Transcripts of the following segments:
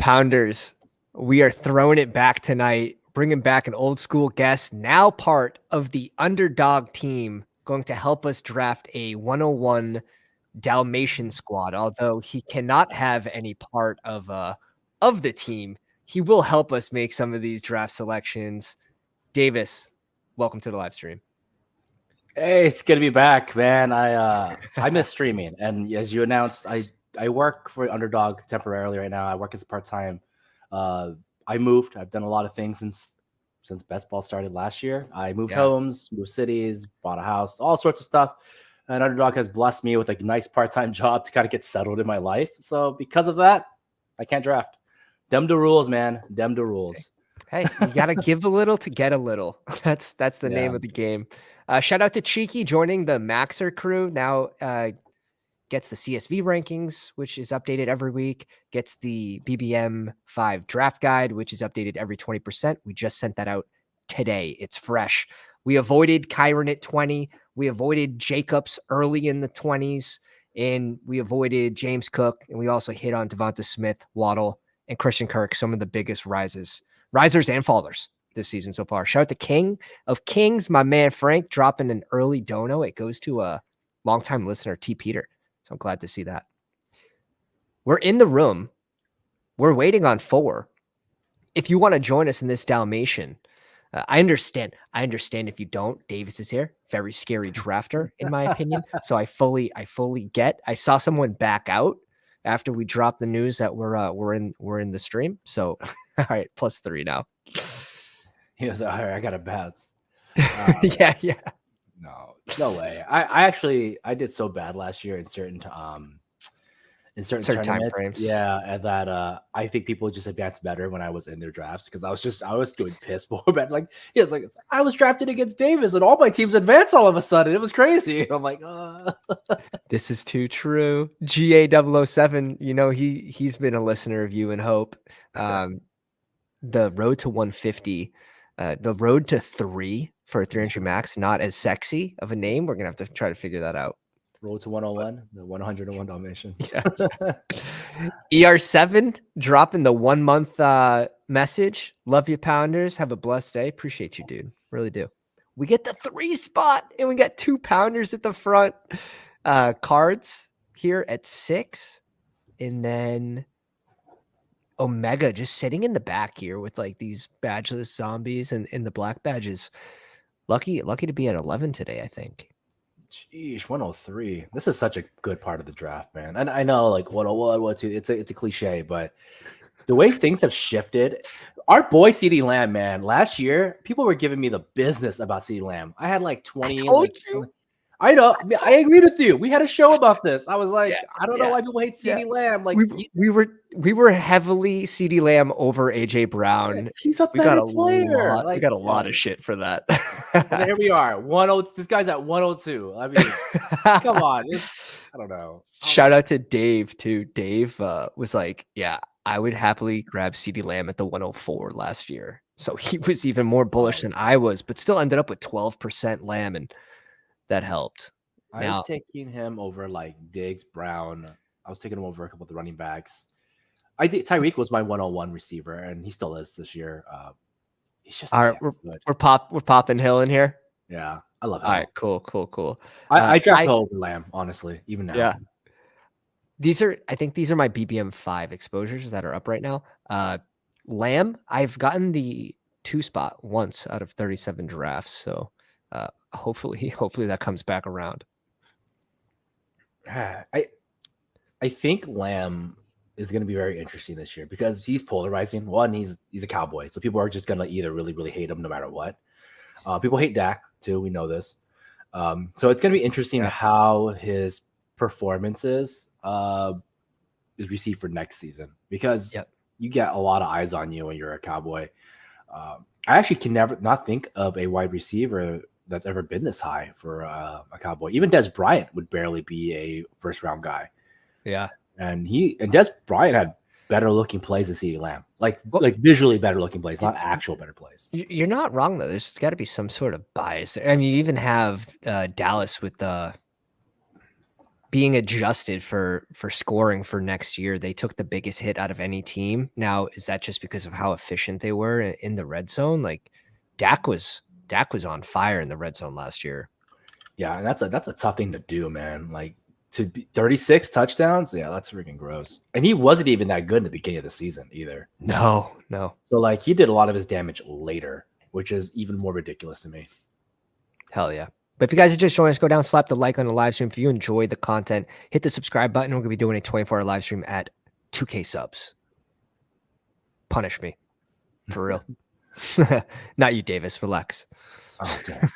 Pounders, we are throwing it back tonight, bringing back an old school guest, now part of the Underdog team, going to help us draft a 101 Dalmatian squad. Although he cannot have any part of the team, he will help us make some of these draft selections. Davis, welcome to the live stream. Hey, it's good to be back, man. I miss streaming, and as you announced, I work for Underdog temporarily right now. I work as a part-time. I moved. I've done a lot of things since Bestball started last year. I moved homes, moved cities, bought a house, all sorts of stuff. And Underdog has blessed me with a nice part-time job to kind of get settled in my life. So because of that, I can't draft. Dem the rules, man. Dem the rules. Hey, you gotta give a little to get a little. That's the name of the game. Shout out to Cheeky joining the Maxer crew. Now gets the CSV rankings, which is updated every week. Gets the BBM 5 draft guide, which is updated every 20%. We just sent that out today. It's fresh. We avoided Kyron at 20. We avoided Jacobs early in the 20s. And we avoided James Cook. And we also hit on Devonta Smith, Waddle, and Christian Kirk, some of the biggest risers and fallers this season so far. Shout out to King of Kings, my man Frank, dropping an early dono. It goes to a longtime listener, T. Peter. So I'm glad to see that. We're in the room. We're waiting on 4. If you want to join us in this Dalmatian, I understand. If you don't, Davis is here. Very scary drafter, in my opinion. So I fully get. I saw someone back out after we dropped the news that we're in the stream. So all right, +3 now. He was like, all right, I got to bounce. Yeah. No way. I did so bad last year in certain time frames. Yeah, and that I think people just advanced better when I was in their drafts because I was doing piss poor bad. Like I was drafted against Davis and all my teams advanced all of a sudden. It was crazy. I'm like, This is too true. GA007, he's been a listener of you and Hope. The road to 150, the road to 3 for a 300 max, not as sexy of a name. We're gonna have to try to figure that out. Road to 101, the 101 Dalmatian. Yeah. ER7 dropping the 1 month message. Love you, Pounders. Have a blessed day. Appreciate you, dude. Really do. We get the 3 spot and we got 2 Pounders at the front. Cards here at 6, and then Omega just sitting in the back here with like these badgeless zombies and the black badges. Lucky to be at 11 today, I think. Jeez, 103. This is such a good part of the draft, man. And I know like 101, 102, it's a cliche, but the way things have shifted. Our boy CeeDee Lamb, man, last year, people were giving me the business about CeeDee Lamb. I had like 20. I told you. I know. I agreed with you. We had a show about this. I was like, I don't know why people hate CeeDee Lamb. Like we were heavily CeeDee Lamb over AJ Brown. He's a better player. We got a lot of shit for that. And here we are. This guy's at 102. I mean, come on. I don't know. Shout out to Dave too. Dave was like, yeah, I would happily grab CeeDee Lamb at the 104 last year. So he was even more bullish than I was, but still ended up with 12% Lamb, and that helped. I was taking him over like Diggs, Brown. I was taking him over a couple of the running backs. Tyreek was my 101 receiver, and he still is this year. He's just all right. We're popping Hill in here. Yeah, I love it. All right, cool. I draft Hill over Lamb, honestly, even now. Yeah. I think these are my BBM 5 exposures that are up right now. Lamb, I've gotten the 2 spot once out of 37 drafts, so hopefully that comes back around. I think Lamb is going to be very interesting this year because he's polarizing. One, he's a Cowboy, so people are just going to either really, really hate him no matter what. People hate Dak too. We know this. So it's going to be interesting how his performances is received for next season because you get a lot of eyes on you when you're a Cowboy. I actually can never not think of a wide receiver that's ever been this high for a Cowboy. Even Des Bryant would barely be a first round guy. Yeah. And Des Bryant had better looking plays than CeeDee Lamb, like visually better looking plays, not actual better plays. You're not wrong though. There's got to be some sort of bias. I mean, you even have Dallas with being adjusted for scoring for next year. They took the biggest hit out of any team. Now, is that just because of how efficient they were in the red zone? Like Dak was on fire in the red zone last year. Yeah, and that's a tough thing to do, man. Like to be 36 touchdowns, yeah, that's freaking gross. And he wasn't even that good in the beginning of the season either. No. So like he did a lot of his damage later, which is even more ridiculous to me. Hell yeah. But if you guys are just joining us, go down, slap the like on the live stream. If you enjoy the content, hit the subscribe button. We're going to be doing a 24-hour live stream at 2K subs. Punish me. For real. Not you, Davis. Relax. Oh, damn.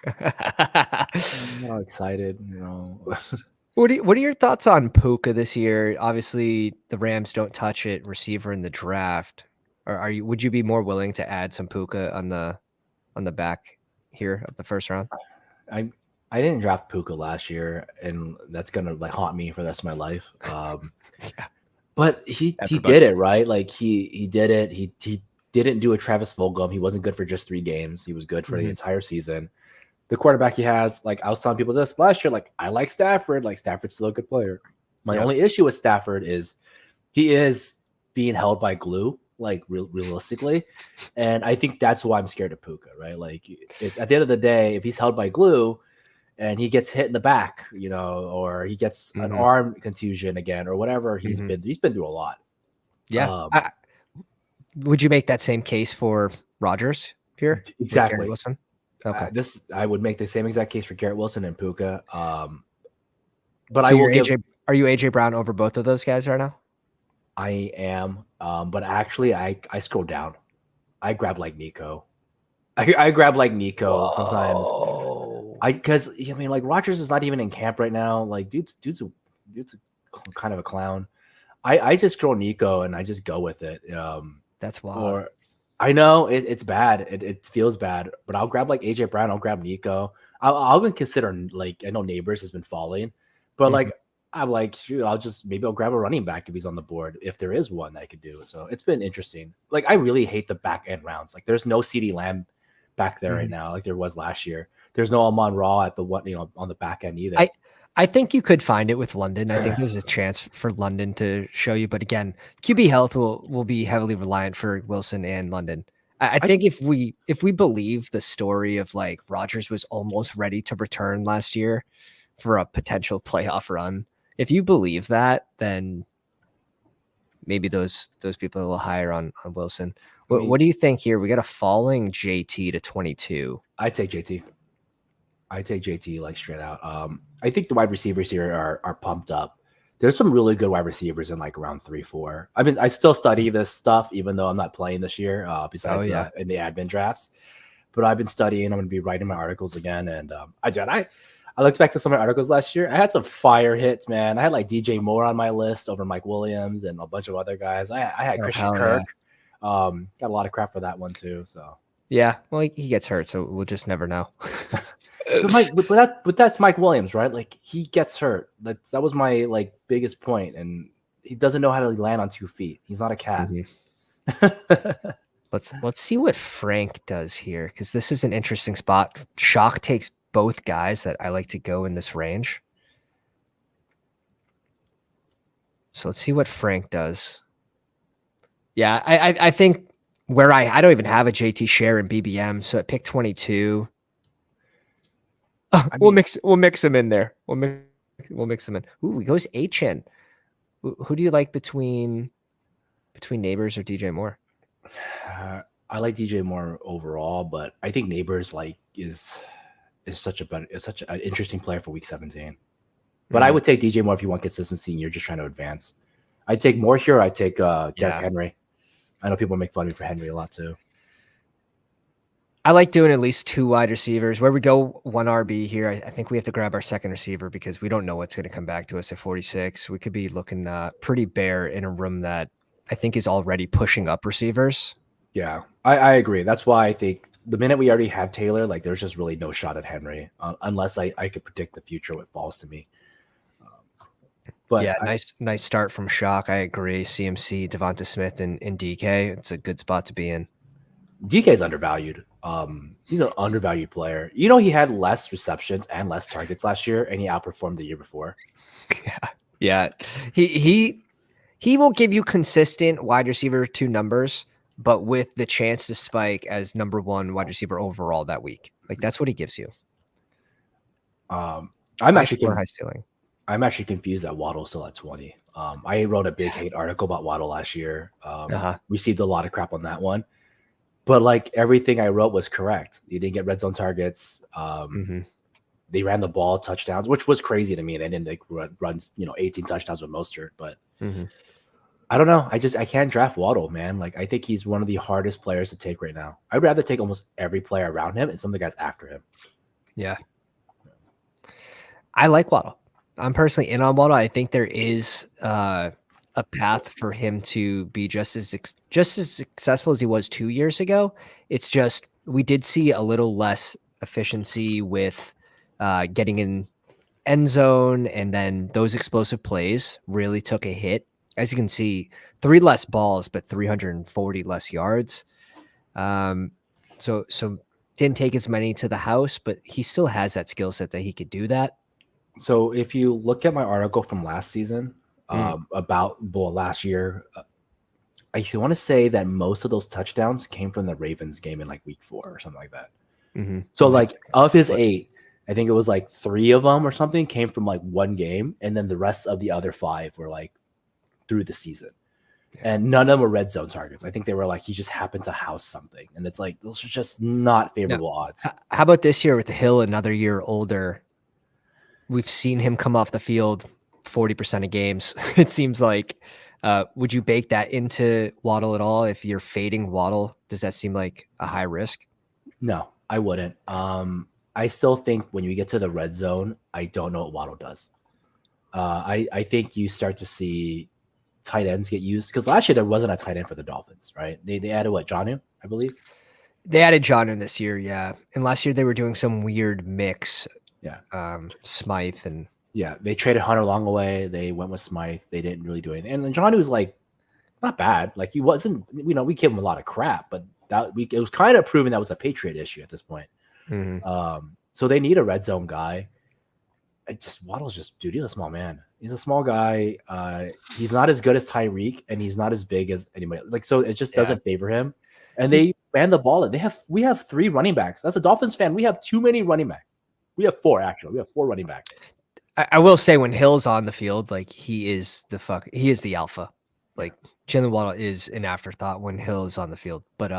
I'm not excited, you know. What are your thoughts on Puka this year? Obviously, the Rams don't touch it, receiver in the draft. Or would you be more willing to add some Puka on the back here of the first round? I didn't draft Puka last year, and that's gonna like haunt me for the rest of my life. Yeah. But he did it, right? Like he did it. He didn't do a Travis Fulgham. He wasn't good for just 3 games. He was good for the entire season. The quarterback he has, like I was telling people this last year, like I like Stafford. Like Stafford's still a good player. My only issue with Stafford is he is being held by glue, like realistically. And I think that's why I'm scared of Puka, right? Like it's at the end of the day, if he's held by glue and he gets hit in the back, you know, or he gets an arm contusion again or whatever, he's been through a lot. Yeah. Would you make that same case for Rodgers here? Exactly. Garrett Wilson? Okay. I would make the same exact case for Garrett Wilson and Puka. But so I will are you AJ Brown over both of those guys right now? I am. But actually I scroll down. I grab like Nico. I grab like Nico sometimes. Because I mean, like Rodgers is not even in camp right now. Like, dude's a kind of a clown. I just scroll Nico and I just go with it. That's wild. Or I know it's bad. It feels bad, but I'll grab like AJ Brown. I'll grab Nico. I'll even consider like I know Neighbors has been falling, but like I'm like shoot, I'll grab a running back if he's on the board if there is one that I could do. So it's been interesting. Like I really hate the back end rounds. Like there's no CeeDee Lamb back there right now, like there was last year. There's no Amon-Ra at the one, you know, on the back end either. I think you could find it with London. I think there's a chance for London to show you, but again, QB health will be heavily reliant for Wilson and London. I think if we believe the story of like Rodgers was almost ready to return last year for a potential playoff run, if you believe that, then maybe those people are a little higher on Wilson. What do you think here? We got a falling JT to 22. I take JT like straight out. I think the wide receivers here are pumped up. There's some really good wide receivers in like round 3, 4. I mean, I still study this stuff even though I'm not playing this year. Besides in the admin drafts, but I've been studying. I'm going to be writing my articles again, and I looked back to some of my articles last year. I had some fire hits, man. I had like DJ Moore on my list over Mike Williams and a bunch of other guys. I had Christian Kirk. Got a lot of crap for that one too. So yeah, well, he gets hurt, so we'll just never know. but that's Mike Williams, right? Like he gets hurt. That was my like biggest point, and he doesn't know how to land on 2 feet. He's not a cat. Let's see what Frank does here, because this is an interesting spot. Shock takes both guys that I like to go in this range. So let's see what Frank does. Yeah, I think where I don't even have a JT share in BBM, so at pick 22. We'll mix him in there. We'll mix him in. Ooh, he goes HN. Who do you like between Neighbors or DJ Moore? I like DJ Moore overall, but I think Neighbors like is such an interesting player for week 17. But I would take DJ Moore if you want consistency and you're just trying to advance. I'd take Moore here. I'd take Derrick Henry. I know people make fun of me for Henry a lot too. I like doing at least 2 wide receivers. Where we go 1 RB here, I think we have to grab our second receiver because we don't know what's going to come back to us at 46. We could be looking pretty bare in a room that I think is already pushing up receivers. Yeah, I agree. That's why I think the minute we already have Taylor, like there's just really no shot at Henry unless I could predict the future what falls to me. But yeah, nice start from Shock. I agree. CMC, Devonta Smith, and DK. It's a good spot to be in. DK is undervalued. He's an undervalued player. You know, he had less receptions and less targets last year, and he outperformed the year before. Yeah. He will give you consistent wide receiver 2 numbers, but with the chance to spike as number 1 wide receiver overall that week. Like that's what he gives you. I'm high actually floor, high ceiling. I'm actually confused that Waddle's still at 20. I wrote a big hate article about Waddle last year. Received a lot of crap on that one. But like everything I wrote was correct. He didn't get red zone targets. They ran the ball touchdowns, which was crazy to me. They didn't like run 18 touchdowns with Mostert, but I don't know. I can't draft Waddle, man. Like I think he's one of the hardest players to take right now. I'd rather take almost every player around him and some of the guys after him. Yeah. I like Waddle. I'm personally in on Waddle. I think there is a path for him to be just as successful as he was 2 years ago. It's just we did see a little less efficiency with getting in end zone, and then those explosive plays really took a hit. As you can see, 3 less balls, but 340 less yards. So didn't take as many to the house, but he still has that skill set that he could do that. So if you look at my article from last season about last year, I want to say that most of those touchdowns came from the Ravens game in like week 4 or something like that. So like of his 8, I think it was like 3 of them or something came from like one game, and then the rest of the other 5 were like through the season. And none of them were red zone targets. I think they were like he just happened to house something, and it's like those are just not favorable odds. How about this year with the Hill, another year older? We've seen him come off the field 40% of games. It seems like. Would you bake that into Waddle at all? If you're fading Waddle, does that seem like a high risk? No, I wouldn't. I still think when you get to the red zone, I don't know what Waddle does. I think you start to see tight ends get used, because last year there wasn't a tight end for the Dolphins, right? They added what, Jonnu, I believe? They added Jonnu this year, yeah. And last year they were doing some weird mix. Yeah. Smythe and they traded Hunter Long away. They went with Smythe. They didn't really do anything. And Jonnu was like not bad. Like he wasn't, we gave him a lot of crap, but it was kind of proven that was a Patriot issue at this point. So they need a red zone guy. Waddle's dude, he's a small man. He's a small guy. He's not as good as Tyreek, and he's not as big as anybody. So it just doesn't favor him. And they ran the ball. We have 3 running backs. As a Dolphins fan, we have too many running backs. We have 4 actually. We have 4 running backs. I will say when Hill's on the field, like he is the alpha. Like Jalen Waddle is an afterthought when Hill is on the field. But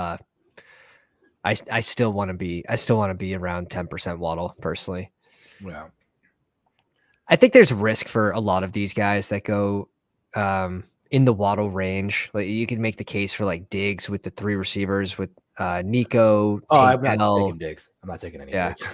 I still want to be around 10% Waddle personally. Yeah. I think there's risk for a lot of these guys that go in the Waddle range. Like you can make the case for like Diggs with the 3 receivers with Nico. I'm not taking Diggs. I'm not taking any Diggs.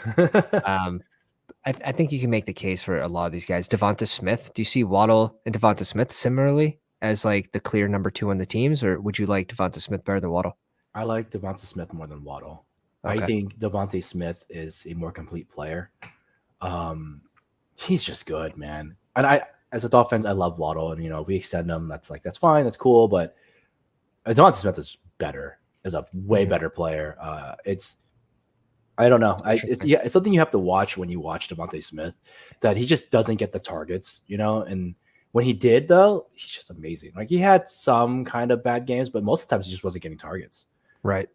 I think you can make the case for a lot of these guys. Devonta Smith. Do you see Waddle and Devonta Smith similarly as like the clear number 2 on the teams, or would you like Devonta Smith better than Waddle? I like Devonta Smith more than Waddle. Okay. I think Devonta Smith is a more complete player. He's just good, man. And as a Dolphins, I love Waddle, and we extend him. That's fine, that's cool. But Devonta Smith is better, is a way better player. I don't know. It's something you have to watch when you watch Devonta Smith, that he just doesn't get the targets, and when he did, though, he's just amazing. Like he had some kind of bad games, but most of the times he just wasn't getting targets. Right.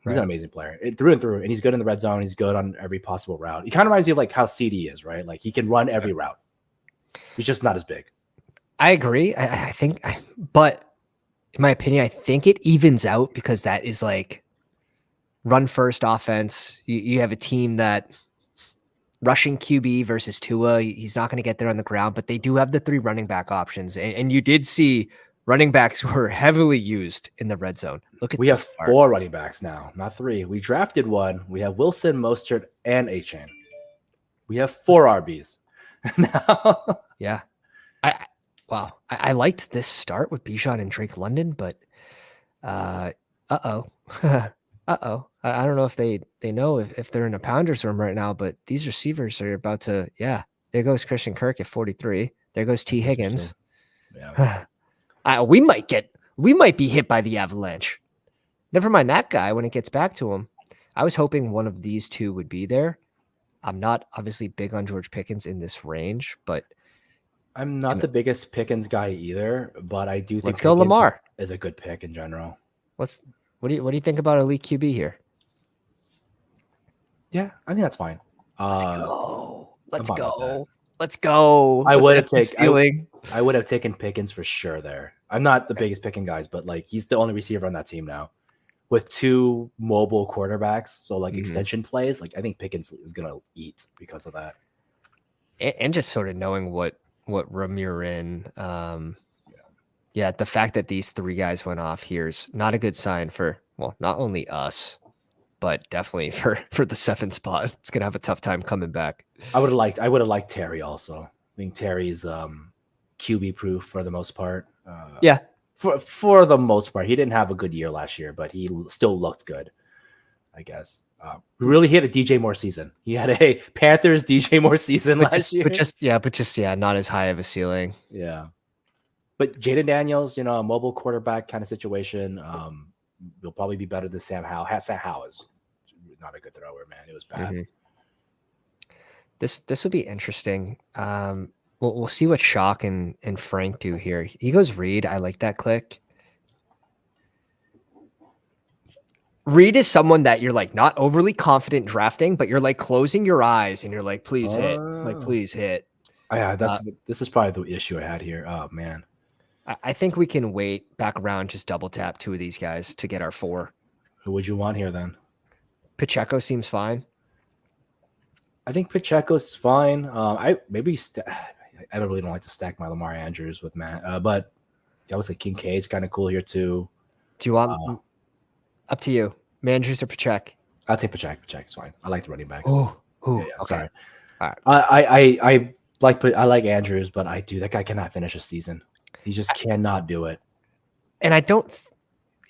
He's an amazing player through and through, and he's good in the red zone. He's good on every possible route. He kind of reminds me of like how CeeDee is, right? Like he can run every route. He's just not as big. I agree. I think, but in my opinion, I think it evens out because that is like run first offense. You have a team that rushing QB versus Tua. He's not going to get there on the ground, but they do have the 3 running back options. And you did see running backs were heavily used in the red zone. We have 4 running backs now, not 3. We drafted 1. We have Wilson, Mostert, and Achane. We have 4 RBs now. Yeah. I liked this start with Bijan and Drake London, but I don't know if they know if they're in a Pounders room right now, but these receivers are about to, there goes Christian Kirk at 43. There goes T. Higgins. Yeah. We might be hit by the avalanche. Never mind that guy when it gets back to him. I was hoping one of these two would be there. I'm not obviously big on George Pickens in this range, but I'm not the biggest Pickens guy either, but I do think let's go Pickens Lamar. is a good pick in general. What do you think about elite QB here? Yeah, I think that's fine. Let's go. Let's I'm fine with go. Let's go. I would have taken I would have taken Pickens for sure there. I'm not the biggest picking guys, but like he's the only receiver on that team now with 2 mobile quarterbacks. So like extension plays, like I think Pickens is gonna eat because of that. And just sort of knowing what room you're in. Yeah, the fact that these 3 guys went off here is not a good sign for, well, not only us, but definitely for the 7th spot. It's gonna have a tough time coming back. I would have liked Terry also. I think Terry's QB proof for the most part. Yeah. For the most part. He didn't have a good year last year, but he still looked good, I guess. Really hit a DJ Moore season. He had a Panthers DJ Moore season last year. But just not as high of a ceiling. Yeah. But Jaden Daniels, a mobile quarterback kind of situation, will probably be better than Sam Howell. Sam Howell is not a good thrower, man. It was bad. This will be interesting. We'll see what Shock and Frank do here. He goes Reed. I like that click. Reed is someone that you're like not overly confident drafting, but you're like closing your eyes and you're like, please hit. Like, please hit. Yeah, this is probably the issue I had here. Oh man. I think we can wait back around, just double tap 2 of these guys to get our 4. Who would you want here then? Pacheco seems fine. I think Pacheco's fine. I don't really like to stack my Lamar Andrews with Matt, but I would say Kincaid's kind of cool here too. Do you want? Up to you, Andrews or Pacheco? I'll take Pacheco. Pacheco's fine. I like the running backs. Yeah, okay. Sorry. All right. I like Andrews, but that guy cannot finish a season. He just cannot do it. And I don't.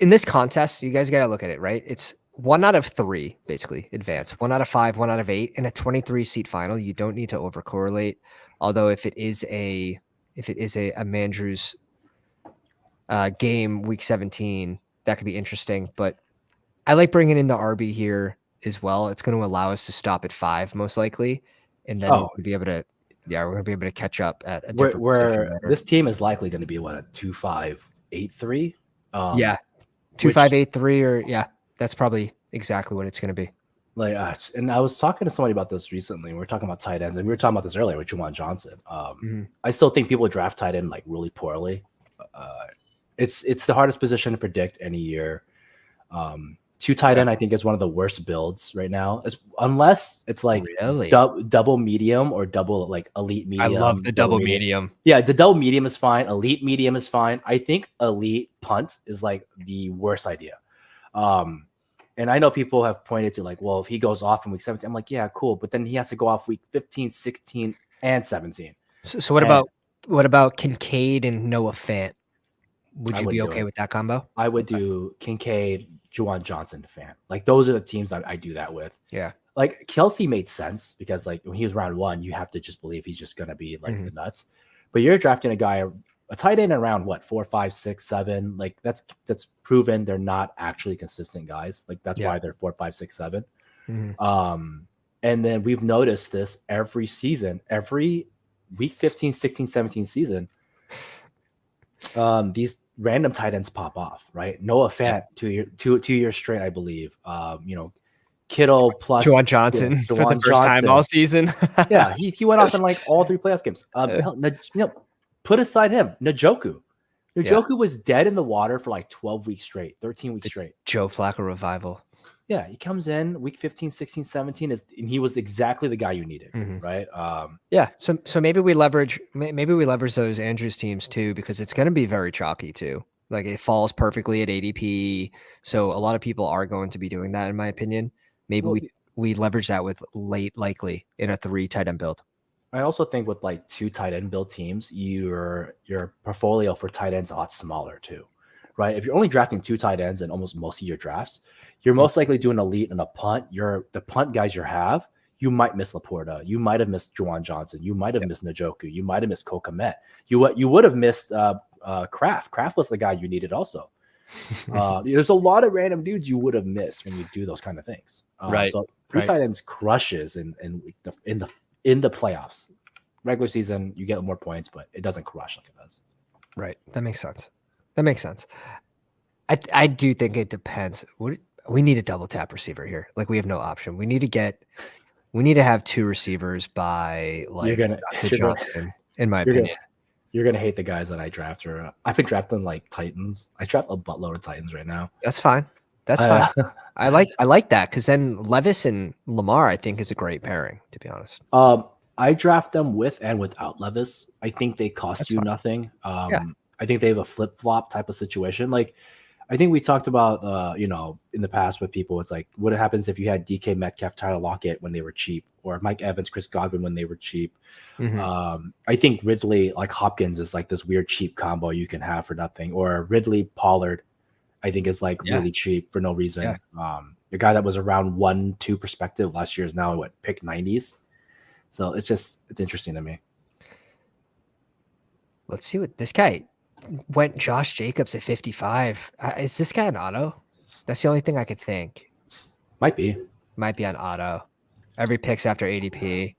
In this contest, you guys got to look at it, right? It's 1 out of 3 basically advance, 1 out of 5, 1 out of 8 in a 23 seat final. You don't need to overcorrelate. Although if it is a Mandrews game week 17, that could be interesting. But I like bringing in the RB here as well. It's going to allow us to stop at 5 most likely, and then we'll be able to. Yeah, we're going to be able to catch up at a different where this team is likely going to be a 2-5-8-3. 2-5-8-3, or that's probably exactly what it's going to be. Like, and I was talking to somebody about this recently. We were talking about tight ends, and we were talking about this earlier with Juwan Johnson. I still think people draft tight end like really poorly. It's the hardest position to predict any year. 2 tight end, I think, is one of the worst builds right now, unless it's like double medium or double like elite medium. I love the double medium. Yeah, the double medium is fine. Elite medium is fine. I think elite punt is like the worst idea. And I know people have pointed to like, well, if he goes off in week 17, I'm like, yeah, cool. But then he has to go off week 15, 16, and 17. So what about Kincaid and Noah Fant? Would you be okay with that combo? I would do Kincaid, Juwan Johnson, Fant. Like those are the teams I do that with. Yeah. Like Kelsey made sense because like when he was round 1, you have to just believe he's just gonna be like the nuts. But you're drafting a tight end around 4, 5, 6, 7. Like that's proven they're not actually consistent guys. Like that's why they're 4, 5, 6, 7. And then we've noticed this every season, every week 15, 16, 17 season. These random tight ends pop off, right? Noah Fant, 2 years straight, I believe. Kittle plus Juwan Johnson for the first time all season. Yeah, he went off in like all 3 playoff games. Put aside him, Njoku. Njoku was dead in the water for like 12 weeks straight, 13 weeks straight. Joe Flacco revival. Yeah, he comes in week 15, 16, 17, and he was exactly the guy you needed, right? So maybe we leverage those Andrews teams too, because it's going to be very chalky too. Like it falls perfectly at ADP, so a lot of people are going to be doing that, in my opinion. Maybe we leverage that with late likely in a 3 tight end build. I also think with like 2 tight end build teams, your portfolio for tight ends is a lot smaller too, right? If you're only drafting 2 tight ends in almost most of your drafts, you're most likely doing elite and a punt. The punt guys you might miss Laporta, you might have missed Juwan Johnson, you might have missed Njoku, you might have missed Kokomet. You would have missed Kraft. Kraft was the guy you needed also. There's a lot of random dudes you would have missed when you do those kind of things. So three tight ends crushes in the playoffs. Regular season, you get more points, but it doesn't crush like it does. Right. That makes sense. I do think it depends. We need a double tap receiver here. Like, we have no option. We need to have two receivers by like Johnson, in my opinion. You're gonna hate the guys that I draft. I've been drafting like Titans. I draft a buttload of Titans right now. That's fine. Fine. I like that, because then Levis and Lamar, I think, is a great pairing, to be honest. I draft them with and without Levis. I think they cost you nothing. I think they have a flip flop type of situation. Like, I think we talked about, in the past with people, it's like, what happens if you had DK Metcalf, Tyler Lockett when they were cheap, or Mike Evans, Chris Godwin when they were cheap. I think Ridley, like Hopkins, is like this weird cheap combo you can have for nothing. Or Ridley Pollard, I think, is like really cheap for no reason. The guy that was around 1-2 perspective last year is now pick 90s. So it's interesting to me. Let's see what this guy went. Josh Jacobs at 55. Is this guy an auto? That's the only thing I could think. Might be on auto. Every pick's after ADP,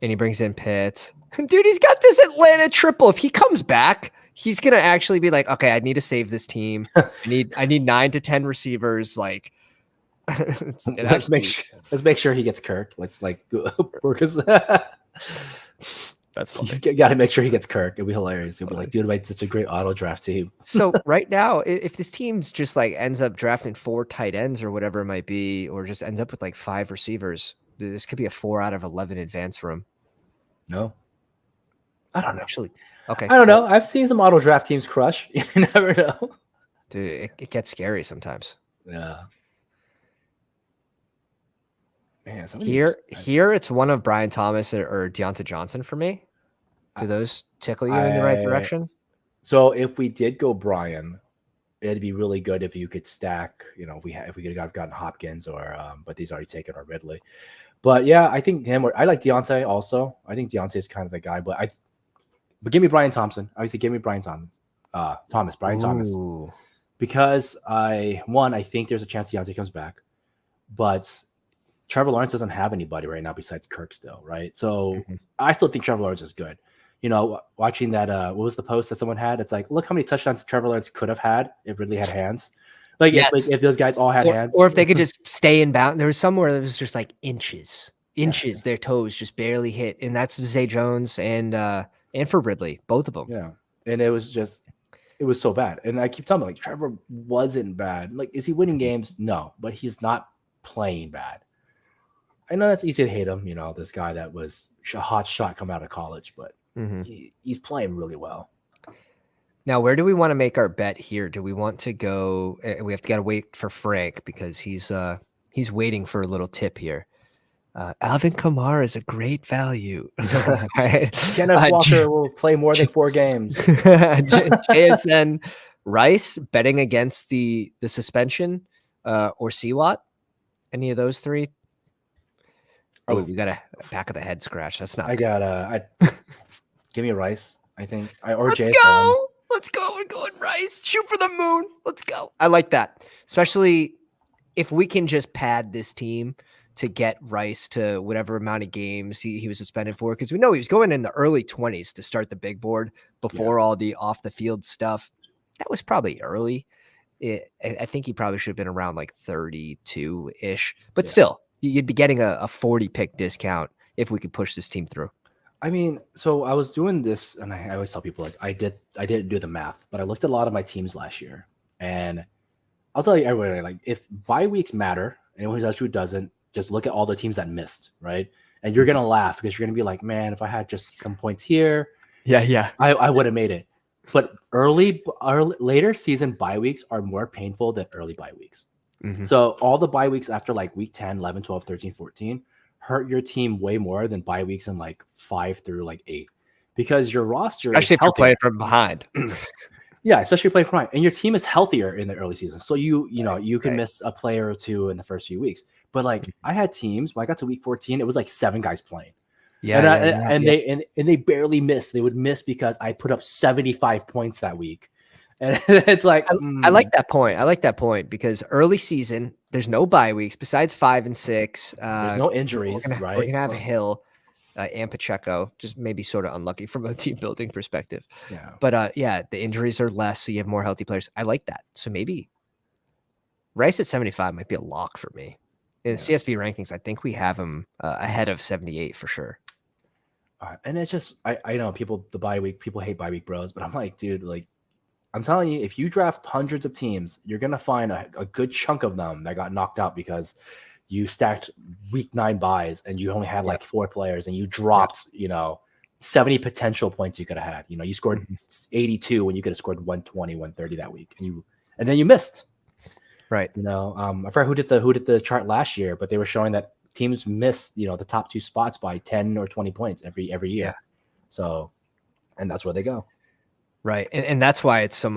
and he brings in Pitts. Dude, he's got this Atlanta triple. If he comes back, he's gonna actually be like, okay, I need to save this team. I need 9 to 10 receivers. Like, let's make sure he gets Kirk. Let's like workers. That's funny. You got to make sure he gets Kirk. It'll be hilarious. He'll be like, dude, it's such a great auto draft team. So right now, if this team's just like ends up drafting 4 tight ends or whatever it might be, or just ends up with like 5 receivers, this could be a 4 out of 11 advance room. No, I don't know. Actually, okay. I don't know. I've seen some auto draft teams crush. You never know. Dude, it gets scary sometimes. Yeah. Man, here it's one of Brian Thomas or Deontay Johnson for me. Do those tickle you in the right direction? So if we did go Brian, it'd be really good if you could stack. If we could have gotten Hopkins but he's already taken, or Ridley. But yeah, I think him. I like Deontay also. I think Deontay is kind of the guy. But give me Brian Thompson. Obviously, give me Brian Thomas. Brian Thomas. Because I think there's a chance Deontay comes back, but Trevor Lawrence doesn't have anybody right now besides Kirk still, right? So I still think Trevor Lawrence is good. Watching that, what was the post that someone had? It's like, look how many touchdowns Trevor Lawrence could have had if Ridley had hands. Like, if those guys all had hands. Or if they could just stay in bounds. There was somewhere that was just like inches. Their toes just barely hit. And that's Zay Jones and for Ridley, both of them. Yeah. And it was so bad. And I keep telling them, like, Trevor wasn't bad. Like, is he winning games? No, but he's not playing bad. I know that's easy to hate him, this guy that was a hot shot coming out of college, but he's playing really well. Now, where do we want to make our bet here? Do we want to go? We have to wait for Frank because he's waiting for a little tip here. Alvin Kamara is a great value. Kenneth Walker will play more than 4 games. JSN Rice betting against the suspension or Seawat. Any of those 3? Oh, we got a back of the head scratch. That's not. Give me Rice. I think Let's go. Let's go. We're going Rice. Shoot for the moon. Let's go. I like that, especially if we can just pad this team to get Rice to whatever amount of games he was suspended for, because we know he was going in the early 20s to start the big board before all the off the field stuff. That was probably early. I think he probably should have been around like 32-ish, but still. You'd be getting a 40 pick discount if we could push this team through. I mean, so I was doing this, and I always tell people, like, I didn't do the math, but I looked at a lot of my teams last year, and I'll tell you everybody, like, if bye weeks matter, anyone who does who doesn't, just look at all the teams that missed, right? And you're gonna laugh because you're gonna be like, man, if I had just some points here, I would have made it. But later season bye weeks are more painful than early bye weeks. So all the bye weeks after like week 10, 11, 12, 13, 14 hurt your team way more than bye weeks in like 5 through like 8, because your roster, especially if you're playing from behind. Especially if you're playing from behind, and your team is healthier in the early season. So you can miss a player or 2 in the first few weeks. But like I had teams when I got to week 14, it was like 7 guys playing. They barely missed. They would miss because I put up 75 points that week. And it's like I like that point. I like that point because early season, there's no bye weeks besides 5 and 6. there's no injuries, We're right? gonna have Hill and Pacheco, just maybe sort of unlucky from a team building perspective. Yeah. But yeah, the injuries are less, so you have more healthy players. I like that. So maybe Rice at 75 might be a lock for me. In CSV rankings, I think we have him ahead of 78 for sure. And it's just I know people hate bye week bros, but I'm like, dude, like I'm telling you, if you draft hundreds of teams, you're gonna find a good chunk of them that got knocked out because you stacked week 9 buys and you only had like 4 players and you dropped, 70 potential points you could have had. You scored 82 when you could have scored 120, 130 that week, and then you missed. Right. I forgot who did the chart last year, but they were showing that teams miss, the top 2 spots by 10 or 20 points every year. Yeah. So, and that's where they go. Right. And that's why it's so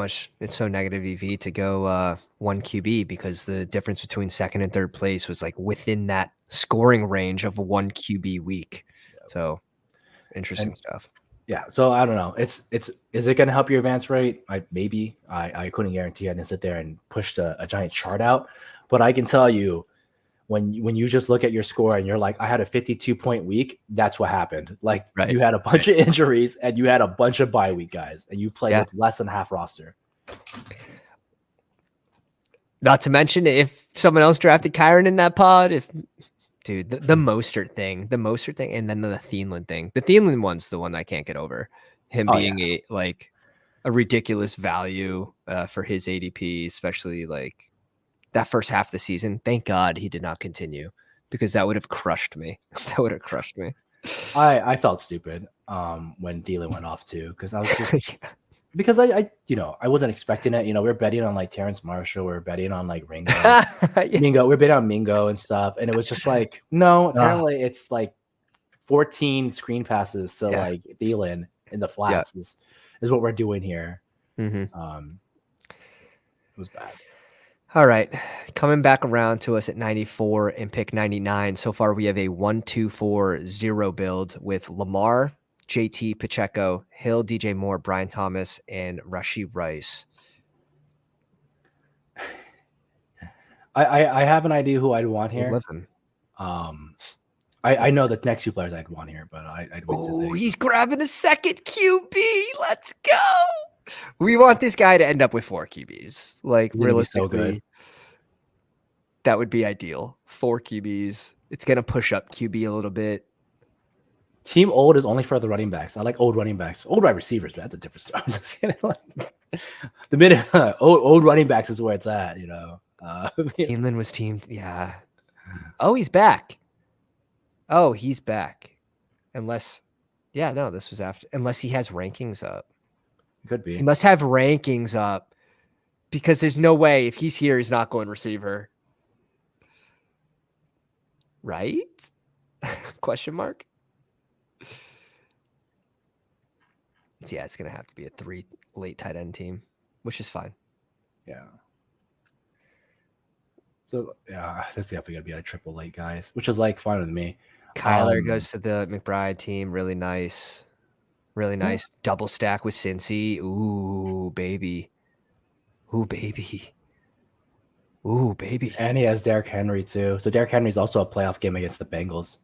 negative EV to go 1 QB, because the difference between second and third place was like within that scoring range of 1 QB week. So interesting stuff. Yeah. So I don't know. Is it going to help your advance rate? Maybe. I couldn't guarantee. I didn't sit there and pushed a giant chart out, but I can tell you, when you just look at your score and you're like, I had a 52-point week, that's what happened. Like you had a bunch of injuries and you had a bunch of bye week guys and you played with less than half roster. Not to mention if someone else drafted Kyron in that pod, the Mostert thing, and then the Thielen thing. The Thielen one's the one I can't get over. Him being a ridiculous value for his ADP, especially like that first half of the season. Thank God he did not continue, because that would have crushed me. I felt stupid when Thielen went off too, because I was just because I wasn't expecting it. We're betting on like Terrence Marshall, we're betting on like Ringo, we're betting on Mingo and stuff, and it was just like, no, apparently it's like 14 screen passes to like Thielen in the flats is what we're doing here. It was bad. All right, coming back around to us at 94 and pick 99. So far, we have a 1-2-4-0 build with Lamar, JT, Pacheco, Hill, DJ Moore, Brian Thomas, and Rashee Rice. I have an idea who I'd want here. I know the next 2 players I'd want here, but I'd wait to think. He's grabbing a second QB. Let's go. We want this guy to end up with 4 QBs. Like, realistically, that would be ideal. 4 QBs. It's going to push up QB a little bit. Team old is only for the running backs. I like old running backs. Old wide receivers, but that's a different story. The minute old running backs is where it's at, Thielen was teamed. Yeah. Oh, he's back. Unless, this was after. Unless he has rankings up. Could be. He must have rankings up, because there's no way if he's here, he's not going receiver. Right? Question mark. It's going to have to be a 3 late tight end team, which is fine. Yeah. So, that's definitely going to be a triple late guys, which is like fine with me. Kyler goes to the McBride team. Really nice. Really nice. Double stack with Cincy. Ooh, baby. And he has Derrick Henry too. So Derrick Henry's also a playoff game against the Bengals.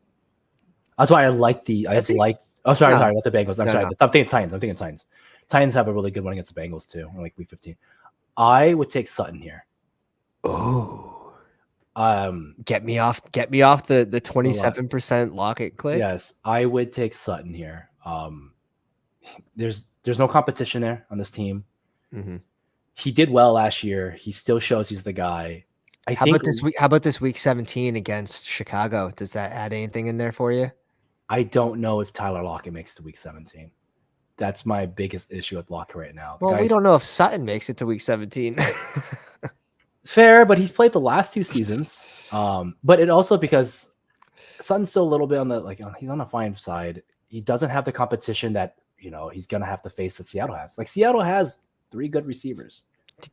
That's why I like the. Not the Bengals. I'm thinking Titans. Titans have a really good one against the Bengals too, in like week 15. I would take Sutton here. Oh. Get me off the 27% Lockett click. Yes, I would take Sutton here. There's no competition there on this team. Mm-hmm. He did well last year. He still shows he's the guy. How about this week 17 against Chicago? Does that add anything in there for you? I don't know if Tyler Lockett makes it to week 17. That's my biggest issue with Lockett right now. We don't know if Sutton makes it to week 17. Fair, but he's played the last 2 seasons. But it also, because Sutton's still a little bit on the he's on the fine side. He doesn't have the competition that he's gonna have to face that Seattle has. Like, Seattle has 3 good receivers.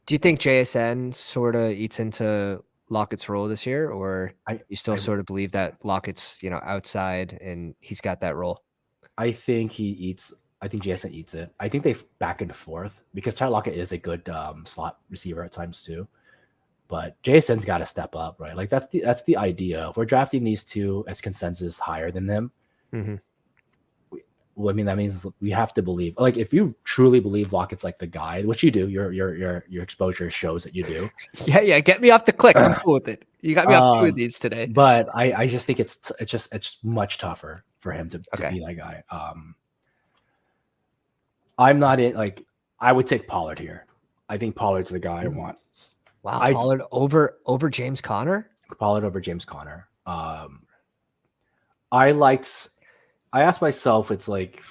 Do you think JSN sort of eats into Lockett's role this year, or you still sort of believe that Lockett's outside and he's got that role? I think he eats I think JSN eats it. I think they back and forth because Tyler Lockett is a good slot receiver at times too. But JSN's got to step up, right? Like that's the idea. If we're drafting these two as consensus higher than them, well, I mean that means we have to believe. Like if you truly believe Lockett's like the guy, which you do, your exposure shows that you do. Yeah. Get me off the click. I'm cool with it. You got me off 2 of these today. But I just think it's much tougher for him to be that guy. I'm not in like I would take Pollard here. I think Pollard's the guy I want. Wow, Pollard over James Conner? Pollard over James Conner. I asked myself, it's like,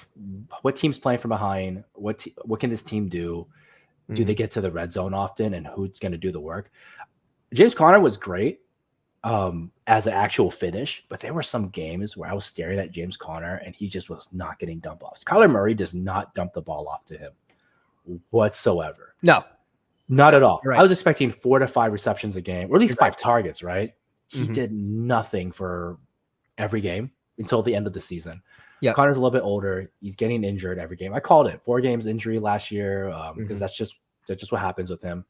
what team's playing from behind? What can this team do? Do they get to the red zone often? And who's going to do the work? James Conner was great as an actual finish, but there were some games where I was staring at James Conner and he just was not getting dump offs. Kyler Murray does not dump the ball off to him whatsoever. No. Not at all. Right. I was expecting 4 to 5 receptions a game, or at least 5 targets, right? He did nothing for every game until the end of the season. Yeah, Connor's a little bit older. He's getting injured every game. I called it 4 games injury last year because that's just what happens with him.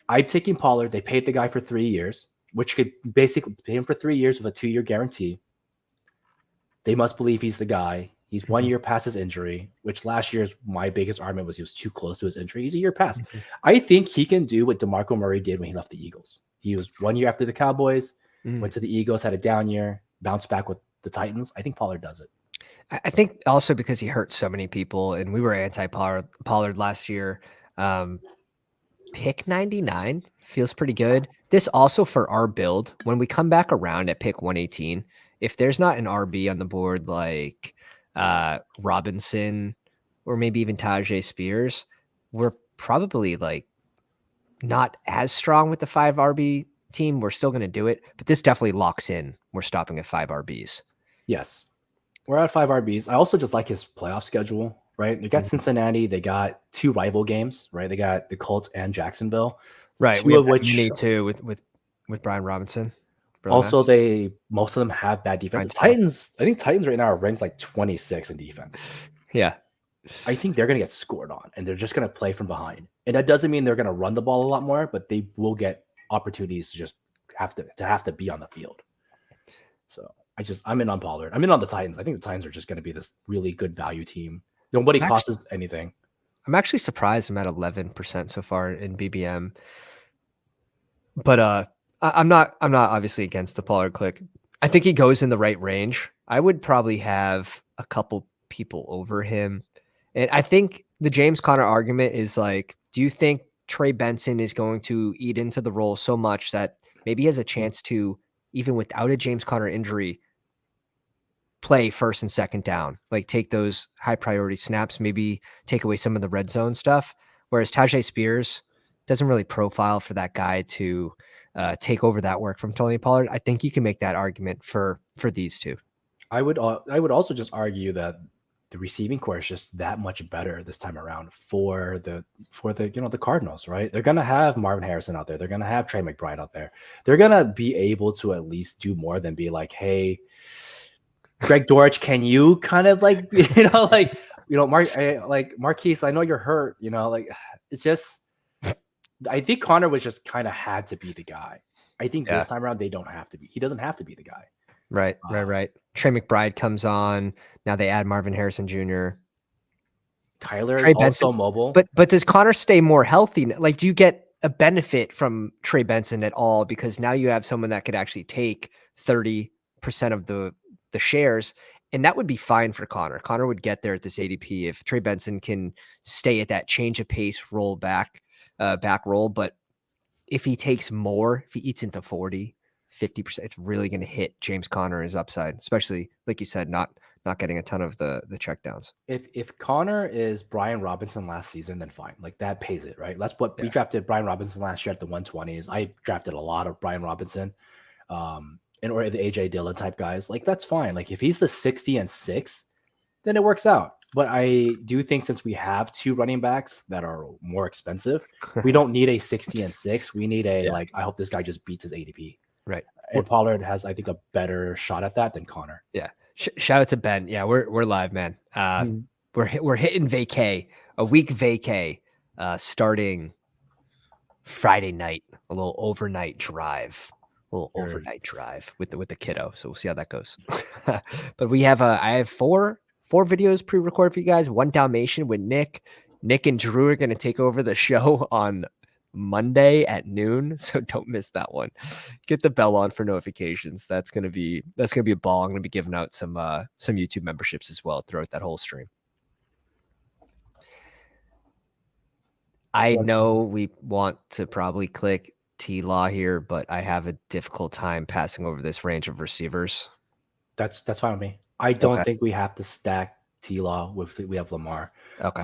I'm taking Pollard. They paid the guy for 3 years, which could basically pay him for 3 years with a 2-year guarantee. They must believe he's the guy. He's 1 year past his injury, which last year's my biggest argument was he was too close to his injury. He's a year past. I think he can do what DeMarco Murray did when he left the Eagles. He was 1 year after the Cowboys, went to the Eagles, had a down year, bounced back with the Titans. I think Pollard does it. I think also because he hurt so many people, and we were anti-Pollard last year. Pick 99 feels pretty good. This also for our build, when we come back around at pick 118, if there's not an RB on the board like Robinson or maybe even Tajay Spears, we're probably like not as strong with the 5 RB team. We're still going to do it, but this definitely locks in. We're stopping at 5 RBs. Yes. We're at 5 RBs. I also just like his playoff schedule, right? They got Cincinnati. They got 2 rival games, right? They got the Colts and Jacksonville. Right. 2 of which you need to with Brian Robinson. Also, most of them have bad defense. Titans, I think Titans right now are ranked like 26 in defense. Yeah. I think they're going to get scored on, and they're just going to play from behind. And that doesn't mean they're going to run the ball a lot more, but they will get opportunities to just have to be on the field. So I'm in on Pollard. I'm in on the Titans. I think the Titans are just going to be this really good value team. Nobody costs us anything. I'm actually surprised I'm at 11% so far in BBM. But I'm not obviously against the Pollard click. I think he goes in the right range. I would probably have a couple people over him. And I think the James Conner argument is like, do you think Trey Benson is going to eat into the role so much that maybe he has a chance to, even without a James Conner injury, play first and second down, like take those high priority snaps, maybe take away some of the red zone stuff. Whereas Tajay Spears doesn't really profile for that guy to take over that work from Tony Pollard. I think you can make that argument for these two. I would also just argue that the receiving core is just that much better this time around for the the Cardinals, right? They're gonna have Marvin Harrison out there. They're gonna have Trey McBride out there. They're gonna be able to at least do more than be like, hey, Greg Dortch, can you kind of like Marquise, I know you're hurt, it's just. I think Connor was just kind of had to be the guy. I think this time around they don't have to be. He doesn't have to be the guy. Right. Trey McBride comes on. Now they add Marvin Harrison Jr. Kyler is also mobile. But does Connor stay more healthy? Like, do you get a benefit from Trey Benson at all? Because now you have someone that could actually take 30% of the shares, and that would be fine for Connor. Connor would get there at this ADP if Trey Benson can stay at that change of pace, roll back roll. But if he takes more, if he eats into 40, 50%, it's really going to hit James Conner his upside, especially like you said, not getting a ton of the checkdowns. If Connor is Brian Robinson last season, then fine. Like that pays it, right? That's what we drafted Brian Robinson last year at the 120s. I drafted a lot of Brian Robinson, or the AJ Dillon type guys. Like that's fine. Like if he's the 60 and 6, then it works out. But I do think since we have 2 running backs that are more expensive, we don't need a 60 and 6. We need a I hope this guy just beats his ADP. Right. And Pollard has, I think, a better shot at that than Connor. Yeah. Shout out to Ben. Yeah, we're live, man. we're hitting vacay, a week vacay, starting Friday night, a little overnight drive. With the kiddo. So we'll see how that goes. But we have I have four videos pre-recorded for you guys. One Dalmatian with Nick. Nick and Drew are going to take over the show on Monday at noon. So don't miss that one. Get the bell on for notifications. That's gonna be a ball. I'm gonna be giving out some YouTube memberships as well throughout that whole stream. I know we want to probably click T-Law here, but I have a difficult time passing over this range of receivers. That's fine with me. I don't think we have to stack T-Law with we have Lamar. Okay.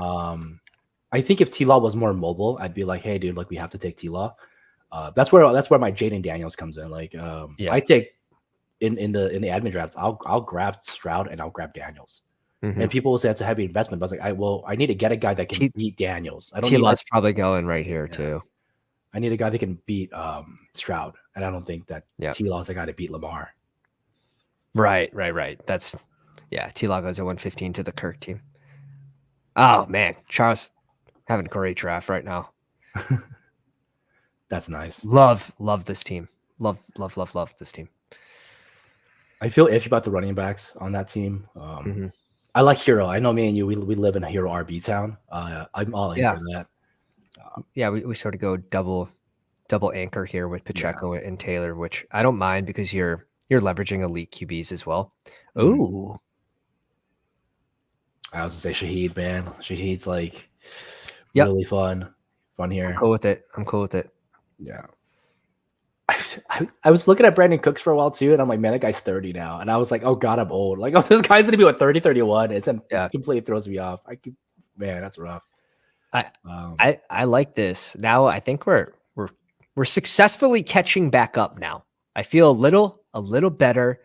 I think if T-Law was more mobile, I'd be like, hey, dude, like we have to take T-Law. That's where my Jaden Daniels comes in. Like, I take in the admin drafts, I'll grab Stroud and I'll grab Daniels. Mm-hmm. And people will say it's a heavy investment, but I was like, I need to get a guy that can beat Daniels. I don't T-Law's probably going right here too. I need a guy that can beat Stroud, and I don't think that T-Law's the guy to beat Lamar. Right. That's T-Law goes at 115 to the Kirk team. Oh man, Charles having a great draft right now. That's nice. Love this team. Love this team. I feel iffy about the running backs on that team. I like Hero. I know me and you, we live in a Hero RB town. I'm all in for that. We sort of go double anchor here with Pacheco and Taylor, which I don't mind because you're leveraging elite QBs as well. Ooh. I was gonna say Shaheed, man. Shaheed's like really fun here. I'm cool with it. Yeah. I was looking at Brandon Cooks for a while too, and I'm like, man, that guy's 30 now. And I was like, oh God, I'm old. Like, oh, this guy's gonna be what 30, 31. It completely throws me off. Man, that's rough. I like this. Now I think we're successfully catching back up now. I feel a little better.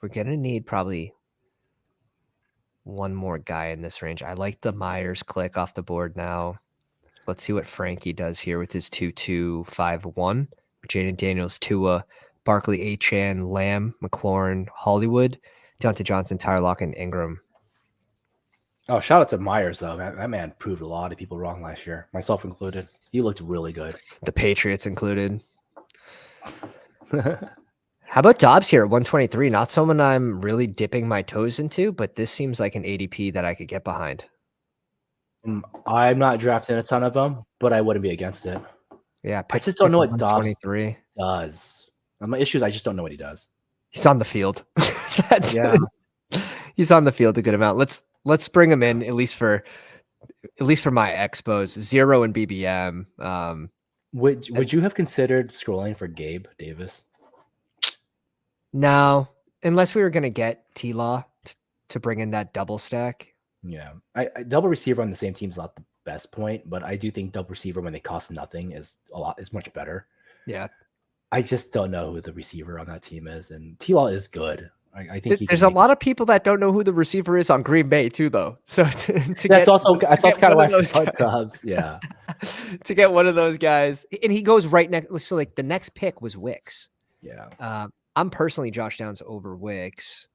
We're gonna need probably one more guy in this range. I like the Myers click off the board now. Let's see what Frankie does here with his 2-2-5-1. Jaden Daniels, Tua, Barkley, Achane, Lamb, McLaurin, Hollywood, Deontay Johnson, Tyler Lockett, and Ingram. Oh, shout out to Myers, though. That man proved a lot of people wrong last year, myself included. He looked really good. The Patriots included. How about Dobbs here at 123? Not someone I'm really dipping my toes into, but this seems like an ADP that I could get behind. I'm not drafting a ton of them, but I wouldn't be against it. Yeah, I just don't know what Dobbs does. My issue is I just don't know what he does. He's on the field. He's on the field a good amount. Let's bring him in at least for my expos. 0 in BBM. Would you have considered scrolling for Gabe Davis? No, unless we were going to get T-Law to bring in that double stack. Yeah, I double receiver on the same team is not the best point, but I do think double receiver when they cost nothing is much better. Yeah, I just don't know who the receiver on that team is, and T-Law is good. I think there's a lot of people that don't know who the receiver is on Green Bay too, though. So that's also kind of why I thought Cubs. Yeah, to get one of those guys, and he goes right next. So like the next pick was Wicks. Yeah, I'm personally Josh Downs over Wicks.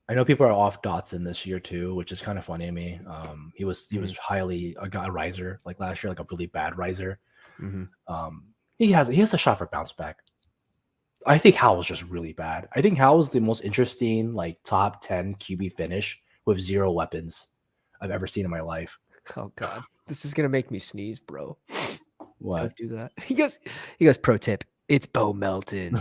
I know people are off Dotson this year too, which is kind of funny to me. He was highly a riser like last year, like a really bad riser. He has a shot for bounce back. I think Howell's just really bad. I think Howell's the most interesting like top 10 QB finish with 0 weapons I've ever seen in my life. Oh God, this is gonna make me sneeze, bro. What? Don't do that. He goes. Pro tip: it's Bo Melton.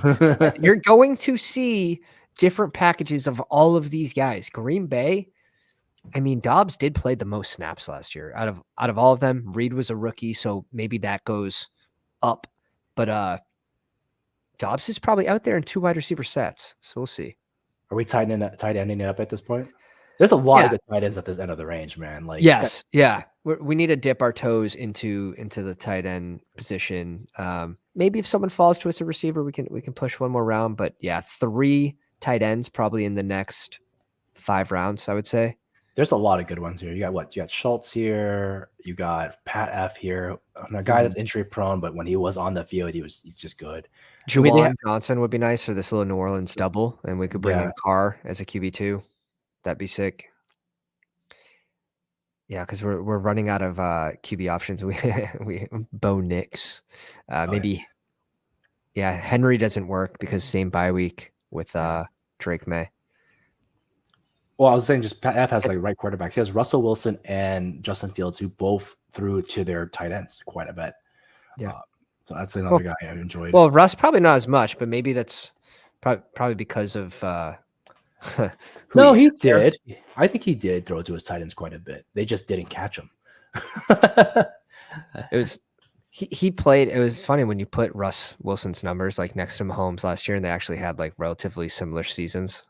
You're going to see different packages of all of these guys. Green Bay. I mean, Dobbs did play the most snaps last year out of all of them. Reed was a rookie, so maybe that goes up. But Dobbs is probably out there in 2 wide receiver sets. So we'll see. Are we tight ending it up at this point? There's a lot of good tight ends at this end of the range, man. Like yes, we need to dip our toes into the tight end position. Maybe if someone falls to us a receiver, we can push one more round. But yeah, 3 tight ends probably in the next 5 rounds, I would say. There's a lot of good ones here. You got Schultz here. You got Pat F here. A guy that's injury prone, but when he was on the field, he's just good. Juwan Johnson would be nice for this little New Orleans double, and we could bring in Carr as a QB2. That'd be sick. Yeah, because we're running out of QB options. We Bo Nix, maybe. Yeah, Henry doesn't work because same bye week with Drake May. Well, I was saying just Pat F has like right quarterbacks. He has Russell Wilson and Justin Fields, who both threw to their tight ends quite a bit. Yeah. So that's another guy I enjoyed. Well, Russ probably not as much, but maybe that's probably because of no, he did. I think he did throw to his tight ends quite a bit. They just didn't catch him. It was he played. It was funny when you put Russ Wilson's numbers like next to Mahomes last year, and they actually had like relatively similar seasons.